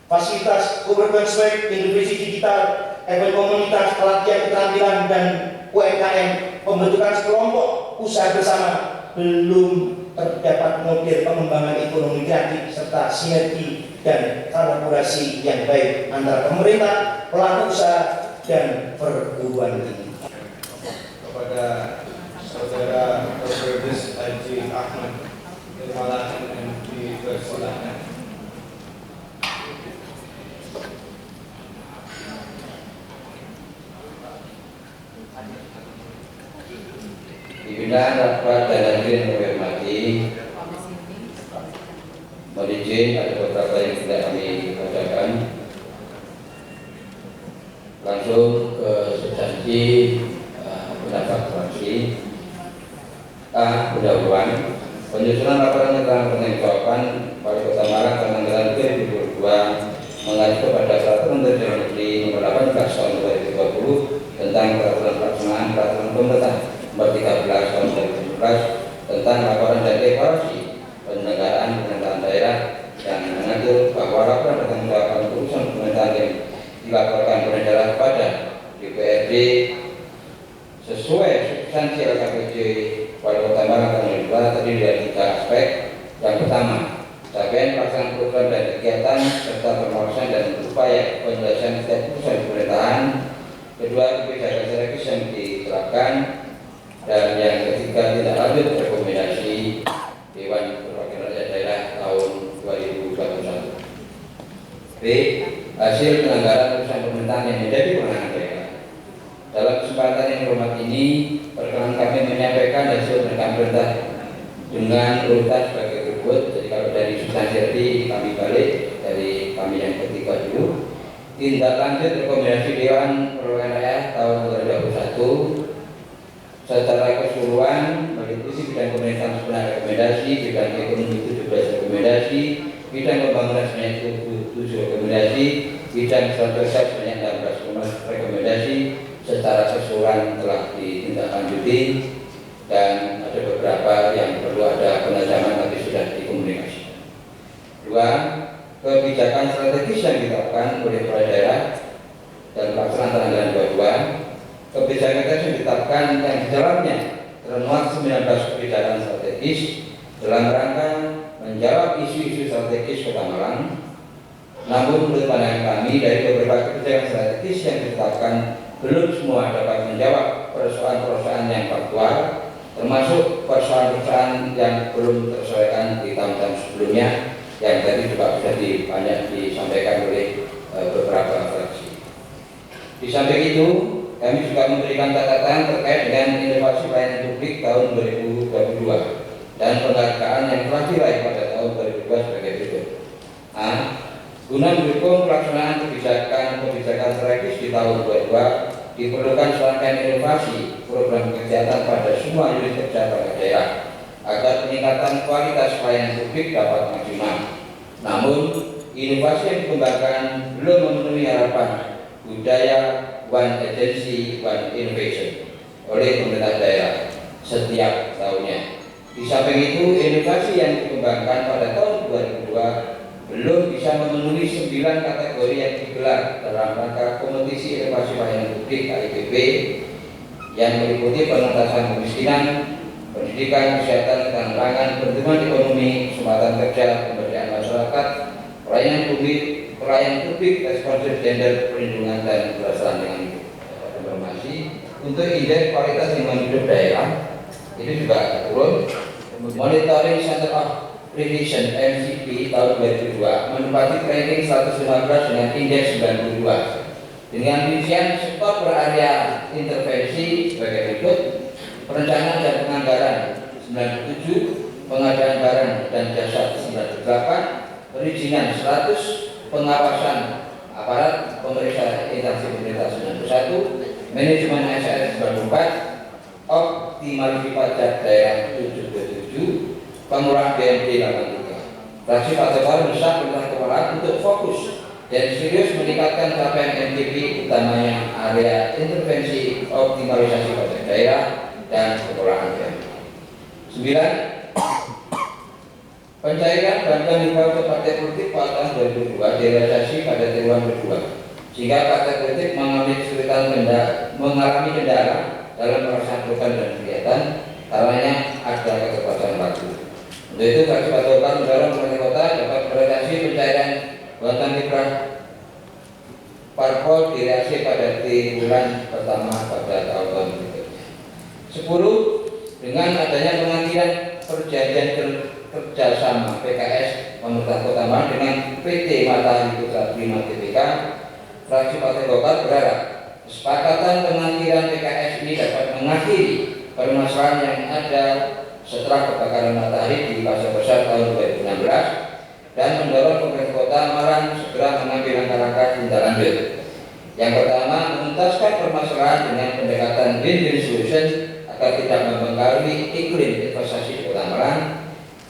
fasilitas co-working space, inovasi digital, event komunitas, pelatihan keterampilan dan UMKM, pembentukan kelompok usaha bersama, belum terdapat model pengembangan ekonomi kreatif serta sinergi dan kolaborasi yang baik antara pemerintah, pelaku usaha, dan perguruan tinggi. Kepada saudara Dr. Haji Ahmad Malang yang dipersilakan. Pimpinan rapat dan hadirin yang kami hormati, mohon izin ada beberapa yang tidak kami bacakan. Langsung ke substansi pendapat fraksi. Pendahuluan penyusunan laporan tentang pertanggungjawaban Wali Kota Malang tahun anggaran 2022 mengacu kepada Peraturan Menteri Dalam Negeri Nomor 18 Tahun 2020 tentang peraturan pelaksanaan peraturan pemerintah Nomor 13 Tahun 2017 tentang laporan dan evaluasi penyelenggaraan pemerintahan daerah yang mengatur bahwa laporan pertanggungjawaban urusan pemerintahan yang dilaporkan oleh daerah kepada DPRD sesuai substansi LKPJ Wali Kota Malang tahun 2022 terdiri dari 3 aspek. Yang pertama, capaian pelaksanaan program dan kegiatan serta pengawasan dan upaya penyelesaian setiap urusan pemerintahan. Kedua, kebijakan strategis yang diterapkan. Dan yang ketiga, tindak lanjut rekomendasi Dewan Perwakilan Rakyat Daerah tahun 2021. B. Hasil penyelenggaraan urusan pemerintahan yang menjadi kewenangan daerah. Dalam kesempatan yang hormat ini, perkenan kami menyampaikan hasil pemerintah dengan urutan sebagai berikut. Jadi kalau dari substansi tadi kami balik dari kami yang ketiga dulu. Tindak lanjut rekomendasi Dewan Perwakilan Rakyat tahun 2021 secara keseluruhan meliputi bidang pemerintahan 9 rekomendasi, bidang ekonomi 17 rekomendasi, bidang pembangunan sebanyak 7 rekomendasi, bidang sosial sebanyak 16 rekomendasi. Secara keseluruhan telah ditindaklanjuti dan ada beberapa yang perlu ada penajaman tapi sudah dikomunikasi. 2. Kebijakan strategis yang ditetapkan oleh kepala daerah dan pelaksanaan anggaran 22. Kebijakan yang ditetapkan yang di dalamnya termuat 19 kebijakan strategis dalam rangka menjawab isu-isu strategis Kota Malang. Namun menurut pandangan kami dari beberapa kebijakan strategis yang ditetapkan belum semua dapat menjawab persoalan-persoalan yang faktual, termasuk persoalan-persoalan yang belum terselesaikan di tahun-tahun sebelumnya, yang tadi juga sudah banyak disampaikan oleh beberapa fraksi. Di samping itu, kami juga memberikan catatan terkait dengan inovasi pelayanan publik tahun 2022 dan penghargaan yang telah diraih pada tahun 2022 sebagai berikut. A. Guna mendukung pelaksanaan kebijakan strategis di tahun 2022, diperlukan serangkaian inovasi program kegiatan pada semua unit kerja pada daerah agar peningkatan kualitas pelayanan publik dapat maksimal. Namun, inovasi yang dikembangkan belum memenuhi harapan budaya One Agency, One Innovation oleh pemerintah daerah setiap tahunnya. Di samping itu, inovasi yang dikembangkan pada tahun 2002 belum bisa memenuhi 9 kategori yang digelar dalam rangka kompetisi inovasi pelayanan publik KIPP yang meliputi penuntasan kemiskinan, pendidikan, kesehatan, penerangan, pertumbuhan ekonomi, kesempatan kerja, pemberdayaan masyarakat, pelayanan publik, responsif gender, perlindungan dan keberhasilan dengan informasi untuk indeks kualitas lingkungan hidup daerah itu juga turun. Monitoring Center of Precision MCP tahun 2002 menempati ranking 115 dengan indeks 92. Dengan rincian sektor berarea intervensi sebagai berikut: perencanaan dan penganggaran 97, pengadaan barang dan jasa 98, perizinan 100, pengawasan aparat pemeriksa instansi pemerintah 91, manajemen ASN 94, optimalisasi pajak daerah 77, pengurangan BNP 83. Fraksi Partai Golkar mendesak pemerintah kepala untuk fokus dan serius meningkatkan capaian MTP, utamanya area intervensi, optimalisasi pajak daerah dan pengelolaan BNP. 9. Pencairan bantuan hibah untuk partai politik pada tahun 2002 direalisasi pada triwulan kedua, sehingga partai politik mengalami kendala dalam pelaksanaan program dan kegiatan karena ada keterbatasan waktu. Untuk itu, fraksi Partai Golkar mendorong pemerintah kota dapat membatasi pencairan bantuan hibah parpol direalisasi pada triwulan pertama pada tahun berikutnya. 10. Dengan adanya pengakhiran perjanjian kerjasama PKS pemerintah Kota Malang dengan PT Matahari Putra Prima Tbk, fraksi Partai Golkar berharap kesepakatan pengakhiran PKS ini dapat mengakhiri permasalahan yang ada setelah kebakaran Matahari di Pasar Besar tahun 2016 dan mendorong pemerintah Kota Malang segera mengambil langkah-langkah tindak lanjut. Yang pertama, menuntaskan permasalahan dengan pendekatan win-win solution agar tidak mempengaruhi iklim investasi di Kota Malang.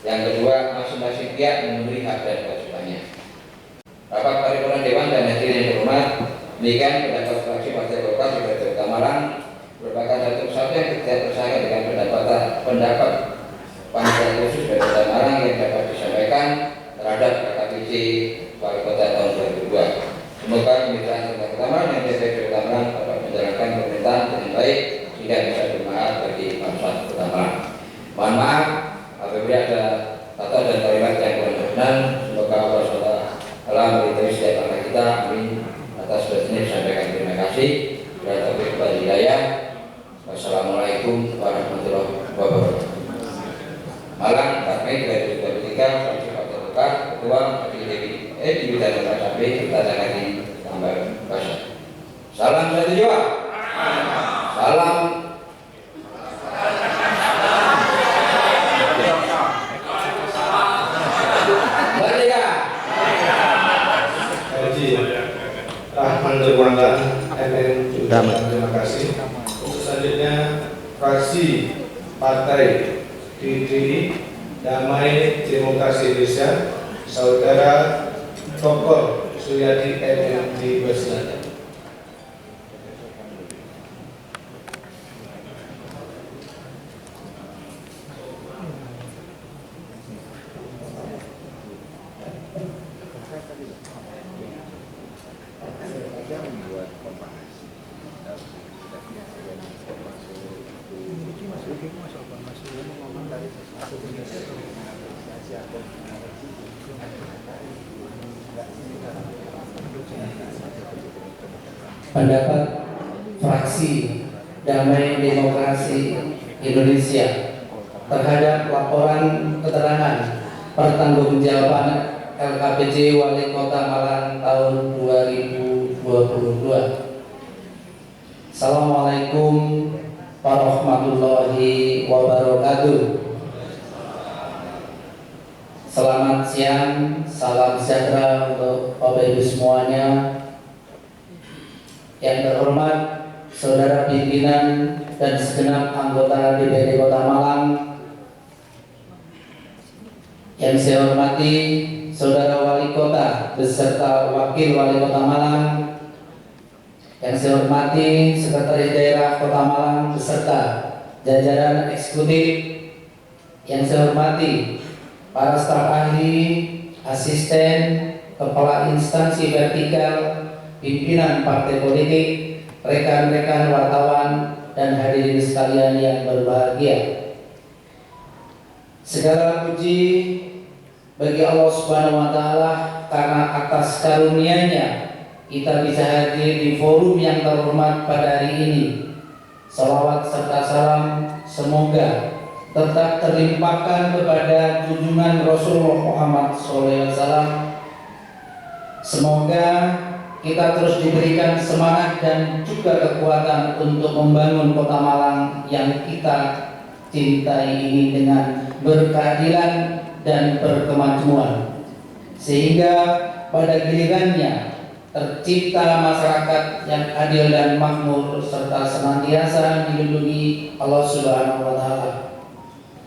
Yang kedua, masing-masing pihak memenuhi hak dan kewajibannya. Rapat paripurna Dewan dan hadirin yang terhormat, demikian pendapat fraksi Partai Golkar di Kota Malang merupakan satu kesatuan yang tidak tersaingkan dengan pendapat panitia khusus dari Kota Malang yang dapat disampaikan terhadap KKPC Wali Kota tahun 2002. Semoga kemitraan Kota Malang yang dari Kota Malang dapat menjalankan pemerintahan dengan baik sehingga bisa bermanfaat bagi bangsa Kota Malang. Mohon maaf apabila ada kata dan kalimat yang kurang berkenan. Semoga Allah SWT meridhoi setiap langkah kita. Amin. Atas ini disampaikan terima kasih. Dan taufiq wal hidayah. Wassalamualaikum warahmatullahi wabarakatuh. Malang 4 Mei 2023, fraksi Partai Golkar, Ketua di bidang KKP kita Jangan Tambah Basar. Salam satu jiwa. Salam Rahman Dermawan MN. Terima kasih. Untuk selanjutnya fraksi Partai Damai Demokrasi Indonesia, Saudara Tokor Suryadi MN di Basna. Pendapat fraksi Damai Demokrasi Indonesia terhadap laporan keterangan pertanggungjawaban LKPJ Wali Kota Malang tahun 2022. Assalamualaikum warahmatullahi wabarakatuh. Selamat siang, salam sejahtera untuk Bapak Ibu semuanya. Yang terhormat Saudara pimpinan dan segenap anggota DPRD Kota Malang. Yang saya hormati Saudara Wali Kota beserta Wakil Wali Kota Malang. Yang saya hormati Sekretaris Daerah Kota Malang beserta jajaran eksekutif. Yang saya hormati para staf ahli, asisten, kepala instansi vertikal, pimpinan partai politik, rekan-rekan wartawan, dan hadirin sekalian yang berbahagia. Segala puji bagi Allah Subhanahu wa Ta'ala karena atas karunia-Nya kita bisa hadir di forum yang terhormat pada hari ini. Salawat serta salam semoga tetap terlimpahkan kepada junjungan Rasulullah Muhammad SAW. Semoga kita terus diberikan semangat dan juga kekuatan untuk membangun Kota Malang yang kita cintai ini dengan berkeadilan dan berkemajuan, sehingga pada gilirannya tercipta masyarakat yang adil dan makmur serta senantiasa dilindungi Allah Subhanahu wa Ta'ala.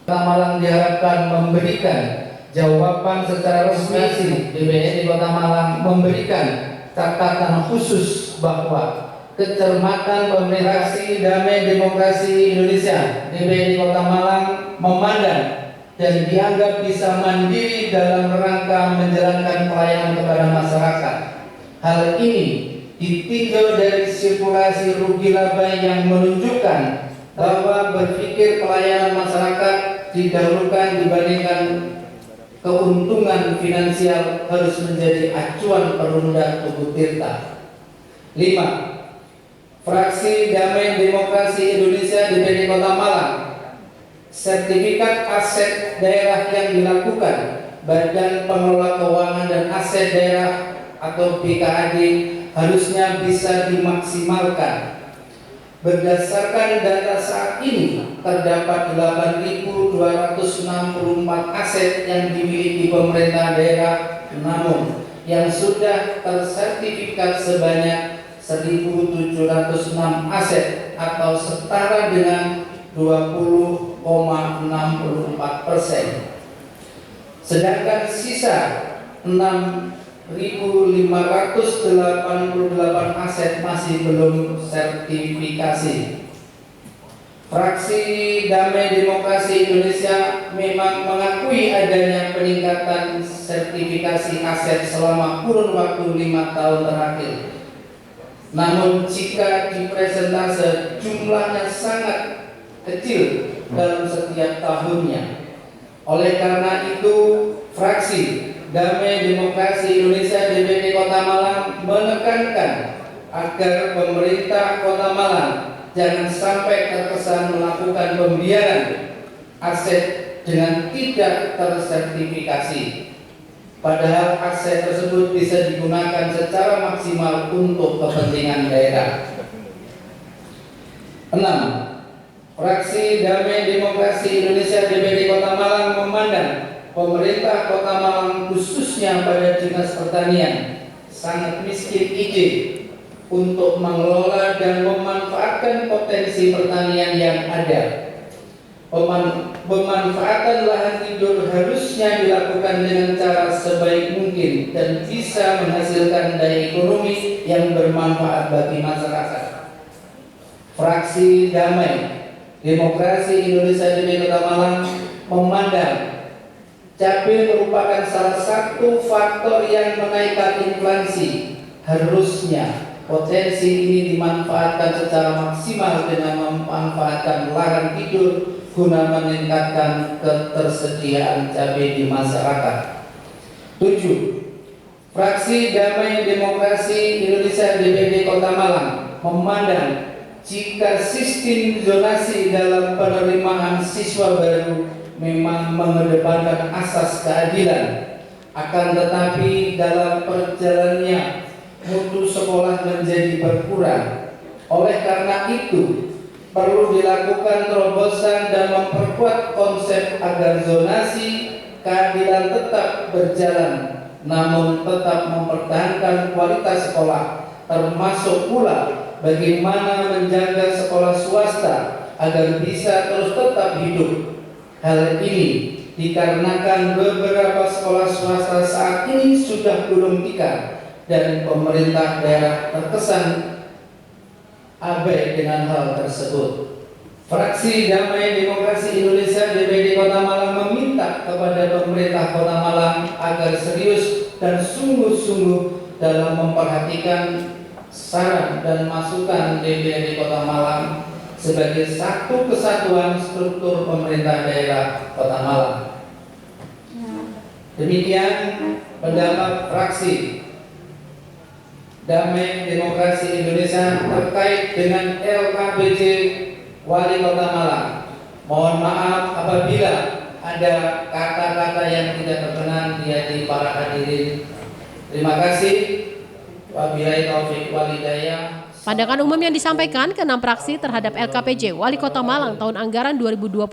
Kota Malang diharapkan memberikan jawaban secara resmi. DPRD Kota Malang memberikan catatan khusus bahwa kecermatan pemerintah Damai Demokrasi Indonesia DPRD Kota Malang memandang dan dianggap bisa mandiri dalam rangka menjalankan pelayanan kepada masyarakat. Hal ini ditinjau dari sirkulasi rugi laba yang menunjukkan bahwa berpikir pelayanan masyarakat didahulukan dibandingkan keuntungan finansial harus menjadi acuan perunda tubuh tirta. 5. Fraksi Damai Demokrasi Indonesia DPRD Kota Malang, sertifikat aset daerah yang dilakukan Badan Pengelola Keuangan dan Aset Daerah atau BKAD harusnya bisa dimaksimalkan. Berdasarkan data saat ini, terdapat 8.264 aset yang dimiliki pemerintah daerah, namun yang sudah tersertifikat sebanyak 1.706 aset atau setara dengan 20,64%. Sedangkan sisa 6.588 aset masih belum sertifikasi. Fraksi Damai Demokrasi Indonesia memang mengakui adanya peningkatan sertifikasi aset selama kurun waktu 5 tahun terakhir. Namun jika dipresentase jumlahnya sangat kecil dalam setiap tahunnya. Oleh karena itu, fraksi Damai Demokrasi Indonesia DPRD Kota Malang menekankan agar pemerintah Kota Malang jangan sampai terkesan melakukan pembiaran aset dengan tidak tersertifikasi. Padahal aset tersebut bisa digunakan secara maksimal untuk kepentingan daerah. 6. Fraksi Damai Demokrasi Indonesia DPRD Kota Malang memandang pemerintah Kota Malang khususnya pada Dinas Pertanian sangat miskin ide untuk mengelola dan memanfaatkan potensi pertanian yang ada. Pemanfaatan lahan tidur harusnya dilakukan dengan cara sebaik mungkin dan bisa menghasilkan daya ekonomi yang bermanfaat bagi masyarakat. Fraksi Damai Demokrasi Indonesia DPRD Kota Malang memandang cabai merupakan salah satu faktor yang menaikkan inflasi. Harusnya potensi ini dimanfaatkan secara maksimal dengan memanfaatkan lahan tidur guna meningkatkan ketersediaan cabai di masyarakat. 7. Fraksi Damai Demokrasi Indonesia DPRD Kota Malang memandang jika sistem zonasi dalam penerimaan siswa baru memang mengedepankan asas keadilan, akan tetapi dalam perjalanannya mutu sekolah menjadi berkurang. Oleh karena itu, perlu dilakukan terobosan dan memperkuat konsep agar zonasi keadilan tetap berjalan, namun tetap mempertahankan kualitas sekolah, termasuk pula bagaimana menjaga sekolah swasta agar bisa terus tetap hidup. Hal ini dikarenakan beberapa sekolah swasta saat ini sudah gulung tikar dan pemerintah daerah terkesan abai dengan hal tersebut. Fraksi Damai Demokrasi Indonesia DPRD Kota Malang meminta kepada pemerintah Kota Malang agar serius dan sungguh-sungguh dalam memperhatikan saran dan masukan DPRD Kota Malang sebagai satu kesatuan struktur pemerintah daerah Kota Malang. Demikian pendapat fraksi Damai Demokrasi Indonesia terkait dengan LKPJ Wali Kota Malang. Mohon maaf apabila ada kata-kata yang tidak berkenan di hati para hadirin. Terima kasih. Wabillahi taufiq wal hidayah. Pandangan umum yang disampaikan ke 6 fraksi terhadap LKPJ Wali Kota Malang tahun anggaran 2022,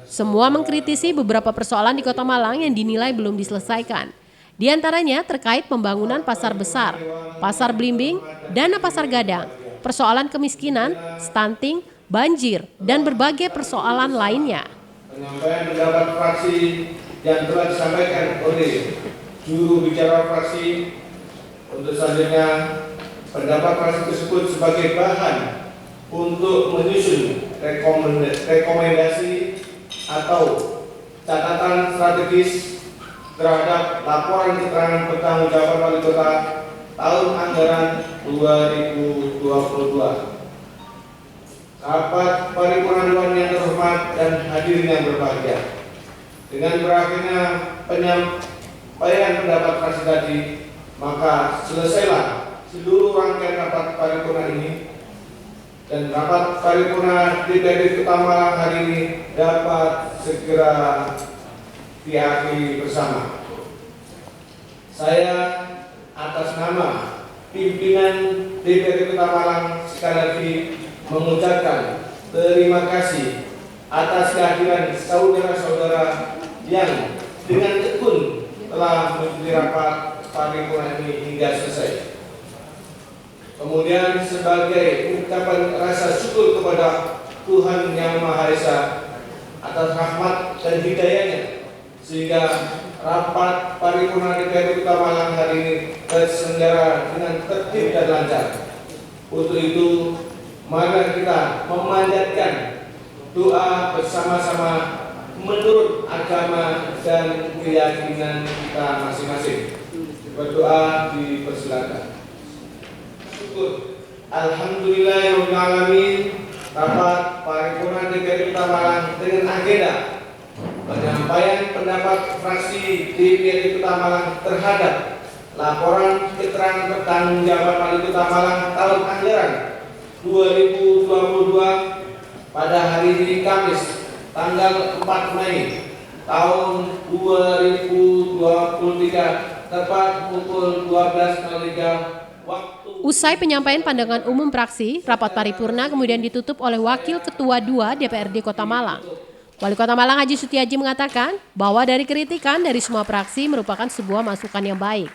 semua mengkritisi beberapa persoalan di Kota Malang yang dinilai belum diselesaikan. Di antaranya terkait pembangunan pasar besar, pasar Blimbing, dana pasar gadang, persoalan kemiskinan, stunting, banjir, dan berbagai persoalan lainnya. Penyampaian pendapat fraksi yang telah disampaikan oleh juru bicara fraksi, untuk selanjutnya pendapat fraksi tersebut sebagai bahan untuk menyusun rekomendasi atau catatan strategis terhadap laporan keterangan pertanggungjawaban Wali Kota tahun anggaran 2022. Rapat paripurna dewan yang terhormat dan hadirin yang berbahagia, dengan berakhirnya penyampaian pendapat fraksi tadi, maka selesailah seluruh rangkaian rapat paripurna ini, dan rapat paripurna DPRD Kota Malang hari ini dapat segera diakhiri bersama. Saya atas nama pimpinan DPRD Kota Malang sekali lagi mengucapkan terima kasih atas kehadiran saudara-saudara yang dengan tekun telah mengikuti rapat paripurna ini hingga selesai. Kemudian sebagai ungkapan rasa syukur kepada Tuhan Yang Maha Esa atas rahmat dan hidayahnya, sehingga rapat paripurna DPRD Kota Malang hari ini terselenggara dengan tertib dan lancar. Untuk itu, mari kita memanjatkan doa bersama-sama menurut agama dan keyakinan kita masing-masing. Berdoa dipersilakan. Syukur. Alhamdulillahirabbil alamin. Rapat paripurna DPRD Kota Malang dengan agenda penyampaian pendapat fraksi DPRD Kota Malang terhadap laporan keterangan pertanggungjawaban Wali Kota Malang tahun anggaran 2022 pada hari ini Kamis tanggal 4 Mei tahun 2023 tepat pukul 12.03 waktu. Usai penyampaian pandangan umum fraksi, rapat paripurna kemudian ditutup oleh Wakil Ketua 2 DPRD Kota Malang. Wali Kota Malang Haji Sutiaji mengatakan bahwa dari kritikan dari semua fraksi merupakan sebuah masukan yang baik.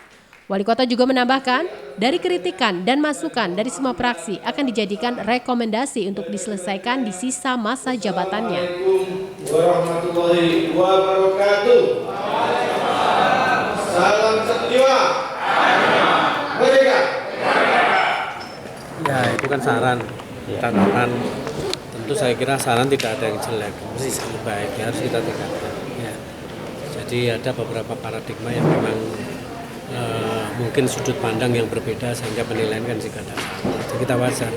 Wali Kota juga menambahkan, dari kritikan dan masukan dari semua fraksi akan dijadikan rekomendasi untuk diselesaikan di sisa masa jabatannya. Assalamualaikum warahmatullahi wabarakatuh. Salam sejahtera. Merdeka. Ya, itu kan saran, catatan. Tentu saya kira saran tidak ada yang jelek, mesti baik, ya, harus kita tingkatkan. Ya. Jadi ada beberapa paradigma yang memang mungkin sudut pandang yang berbeda sehingga penilaian kan juga ada. Jadi kita wajar.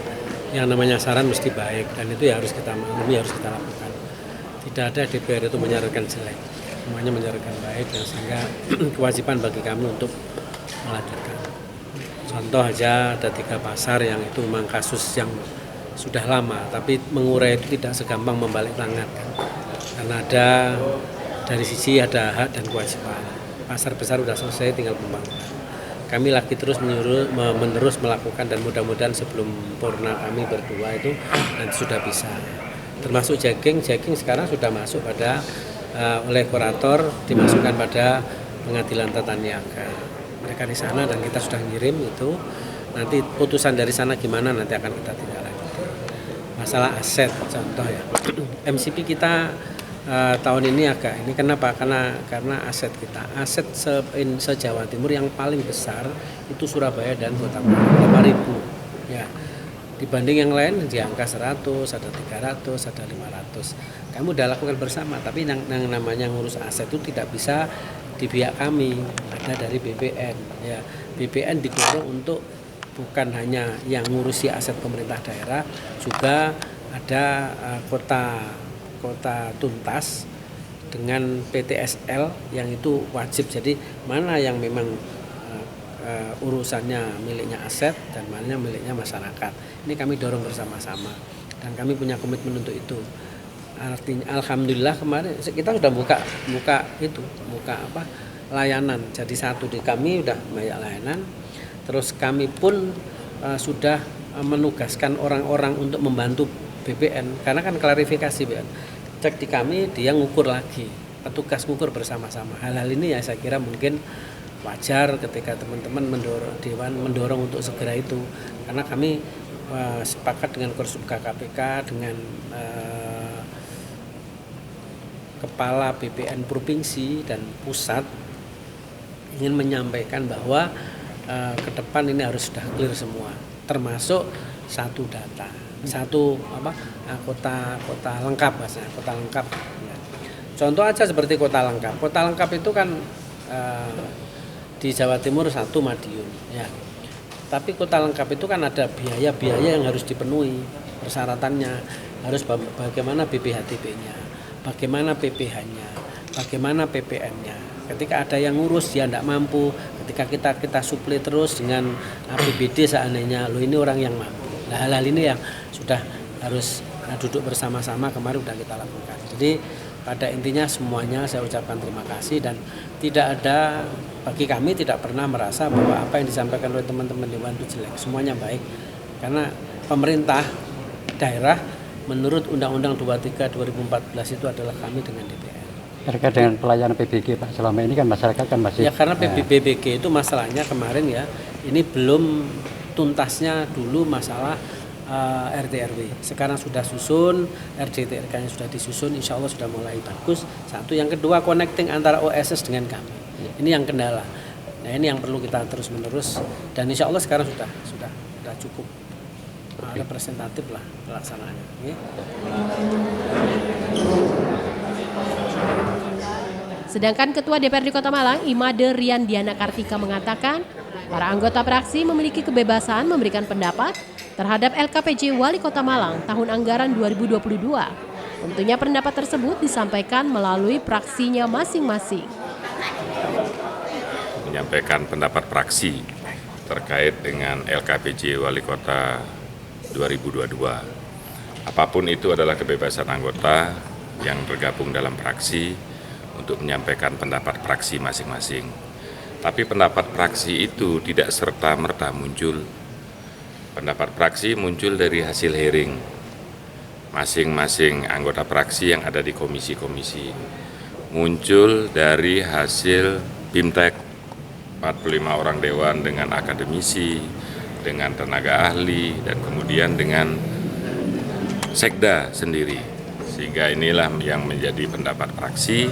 Yang namanya saran mesti baik dan itu ya harus kita maklumi, harus kita lakukan. Tidak ada DPR itu menyarankan jelek, semuanya menyarankan baik, dan sehingga kewajiban bagi kami untuk melanjutkan. Contoh aja ada 3 pasar yang itu memang kasus yang sudah lama, tapi mengurai itu tidak segampang membalik tangan kan. Karena dari sisi ada hak dan kewajiban. Pasar besar sudah selesai, tinggal pembangunan. Kami lagi terus menerus melakukan, dan mudah-mudahan sebelum purna kami berdua itu nanti sudah bisa. Termasuk jogging sekarang sudah masuk pada oleh kurator, dimasukkan pada pengadilan tata niaga. Mereka di sana dan kita sudah ngirim itu. Nanti putusan dari sana gimana nanti akan kita tindak lanjuti. Masalah aset contoh ya, MCP kita tahun ini agak ini kenapa? Karena aset kita, aset se-Jawa Timur yang paling besar itu Surabaya dan Kota Malang, 5.000 ya. Dibanding yang lain di angka 100, ada 300, ada 500. Kami udah lakukan bersama, tapi yang namanya ngurus aset itu tidak bisa di pihak kami, ada dari BPN ya. BPN didorong untuk bukan hanya yang ngurusi aset pemerintah daerah, juga ada kota tuntas dengan PTSL yang itu wajib. Jadi mana yang memang urusannya miliknya aset dan mana miliknya masyarakat. Ini kami dorong bersama-sama dan kami punya komitmen untuk itu. Artinya alhamdulillah kemarin kita sudah buka layanan. Jadi satu di kami udah banyak layanan. Terus kami pun sudah menugaskan orang-orang untuk membantu BPN, karena kan klarifikasi BPN. Cek di kami, dia ngukur lagi, petugas ngukur bersama-sama. Hal-hal ini ya saya kira mungkin wajar ketika teman-teman mendorong untuk segera itu, karena kami sepakat dengan Korsubka KPK, dengan Kepala BPN Provinsi dan Pusat ingin menyampaikan bahwa ke depan ini harus sudah clear semua, termasuk satu data, kota lengkap bahasanya, kota lengkap. Ya. Contoh aja seperti kota lengkap. Kota lengkap itu kan di Jawa Timur 1 Madiun, ya. Tapi kota lengkap itu kan ada biaya-biaya yang harus dipenuhi, persyaratannya harus bagaimana BPHTB-nya, bagaimana PPH-nya, bagaimana PPN-nya. Ketika ada yang ngurus dia tidak mampu, ketika kita suplai terus dengan APBD seandainya, ini orang yang mampu. Nah, hal-hal ini yang sudah harus duduk bersama-sama, kemarin sudah kita lakukan. Jadi pada intinya semuanya saya ucapkan terima kasih, dan tidak ada, bagi kami tidak pernah merasa bahwa apa yang disampaikan oleh teman-teman Dewan itu jelek. Semuanya baik, karena pemerintah daerah menurut Undang-Undang 23 2014 itu adalah kami dengan DPR. Terkait dengan pelayanan PBG Pak, selama ini kan masyarakat kan masih... Ya karena PBG itu masalahnya kemarin ya, ini belum tuntasnya dulu masalah RT/RW. Sekarang sudah susun, RDTRK-nya sudah disusun, insya Allah sudah mulai bagus. Satu, yang kedua connecting antara OSS dengan kami. Ini yang kendala. Nah ini yang perlu kita terus menerus, dan insya Allah sekarang sudah cukup representatif lah pelaksanaannya. Okay. Sedangkan Ketua DPRD Kota Malang, Imade Riandiana Kartika mengatakan, para anggota praksi memiliki kebebasan memberikan pendapat terhadap LKPJ Wali Kota Malang tahun anggaran 2022. Tentunya pendapat tersebut disampaikan melalui praksinya masing-masing. Menyampaikan pendapat praksi terkait dengan LKPJ Wali Kota 2022. Apapun itu adalah kebebasan anggota yang bergabung dalam praksi untuk menyampaikan pendapat praksi masing-masing. Tapi pendapat praksi itu tidak serta-merta muncul. Pendapat praksi muncul dari hasil hearing masing-masing anggota praksi yang ada di komisi-komisi. Muncul dari hasil BIMTEK, 45 orang dewan dengan akademisi, dengan tenaga ahli, dan kemudian dengan sekda sendiri. Sehingga inilah yang menjadi pendapat praksi.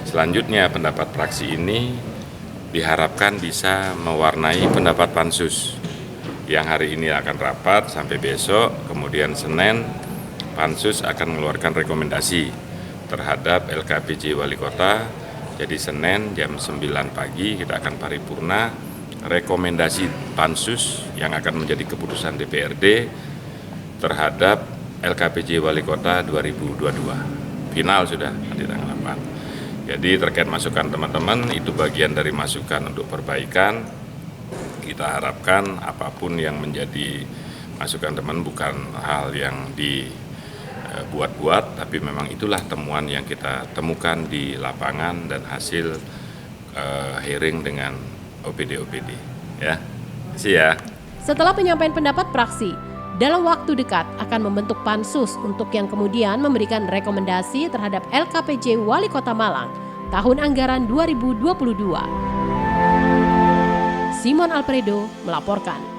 Selanjutnya pendapat praksi ini diharapkan bisa mewarnai pendapat pansus yang hari ini akan rapat sampai besok, kemudian Senin pansus akan mengeluarkan rekomendasi terhadap LKPJ Wali Kota. Jadi Senin jam 9 pagi kita akan paripurna rekomendasi pansus yang akan menjadi keputusan DPRD terhadap LKPJ Wali Kota 2022. Final sudah di tanggal 8. Jadi terkait masukan teman-teman, itu bagian dari masukan untuk perbaikan. Kita harapkan apapun yang menjadi masukan teman bukan hal yang dibuat-buat, tapi memang itulah temuan yang kita temukan di lapangan dan hasil hearing dengan OPD. Ya, kasih ya. Setelah penyampaian pendapat praksi, dalam waktu dekat akan membentuk pansus untuk yang kemudian memberikan rekomendasi terhadap LKPJ Wali Kota Malang tahun anggaran 2022. Simon Alfredo melaporkan.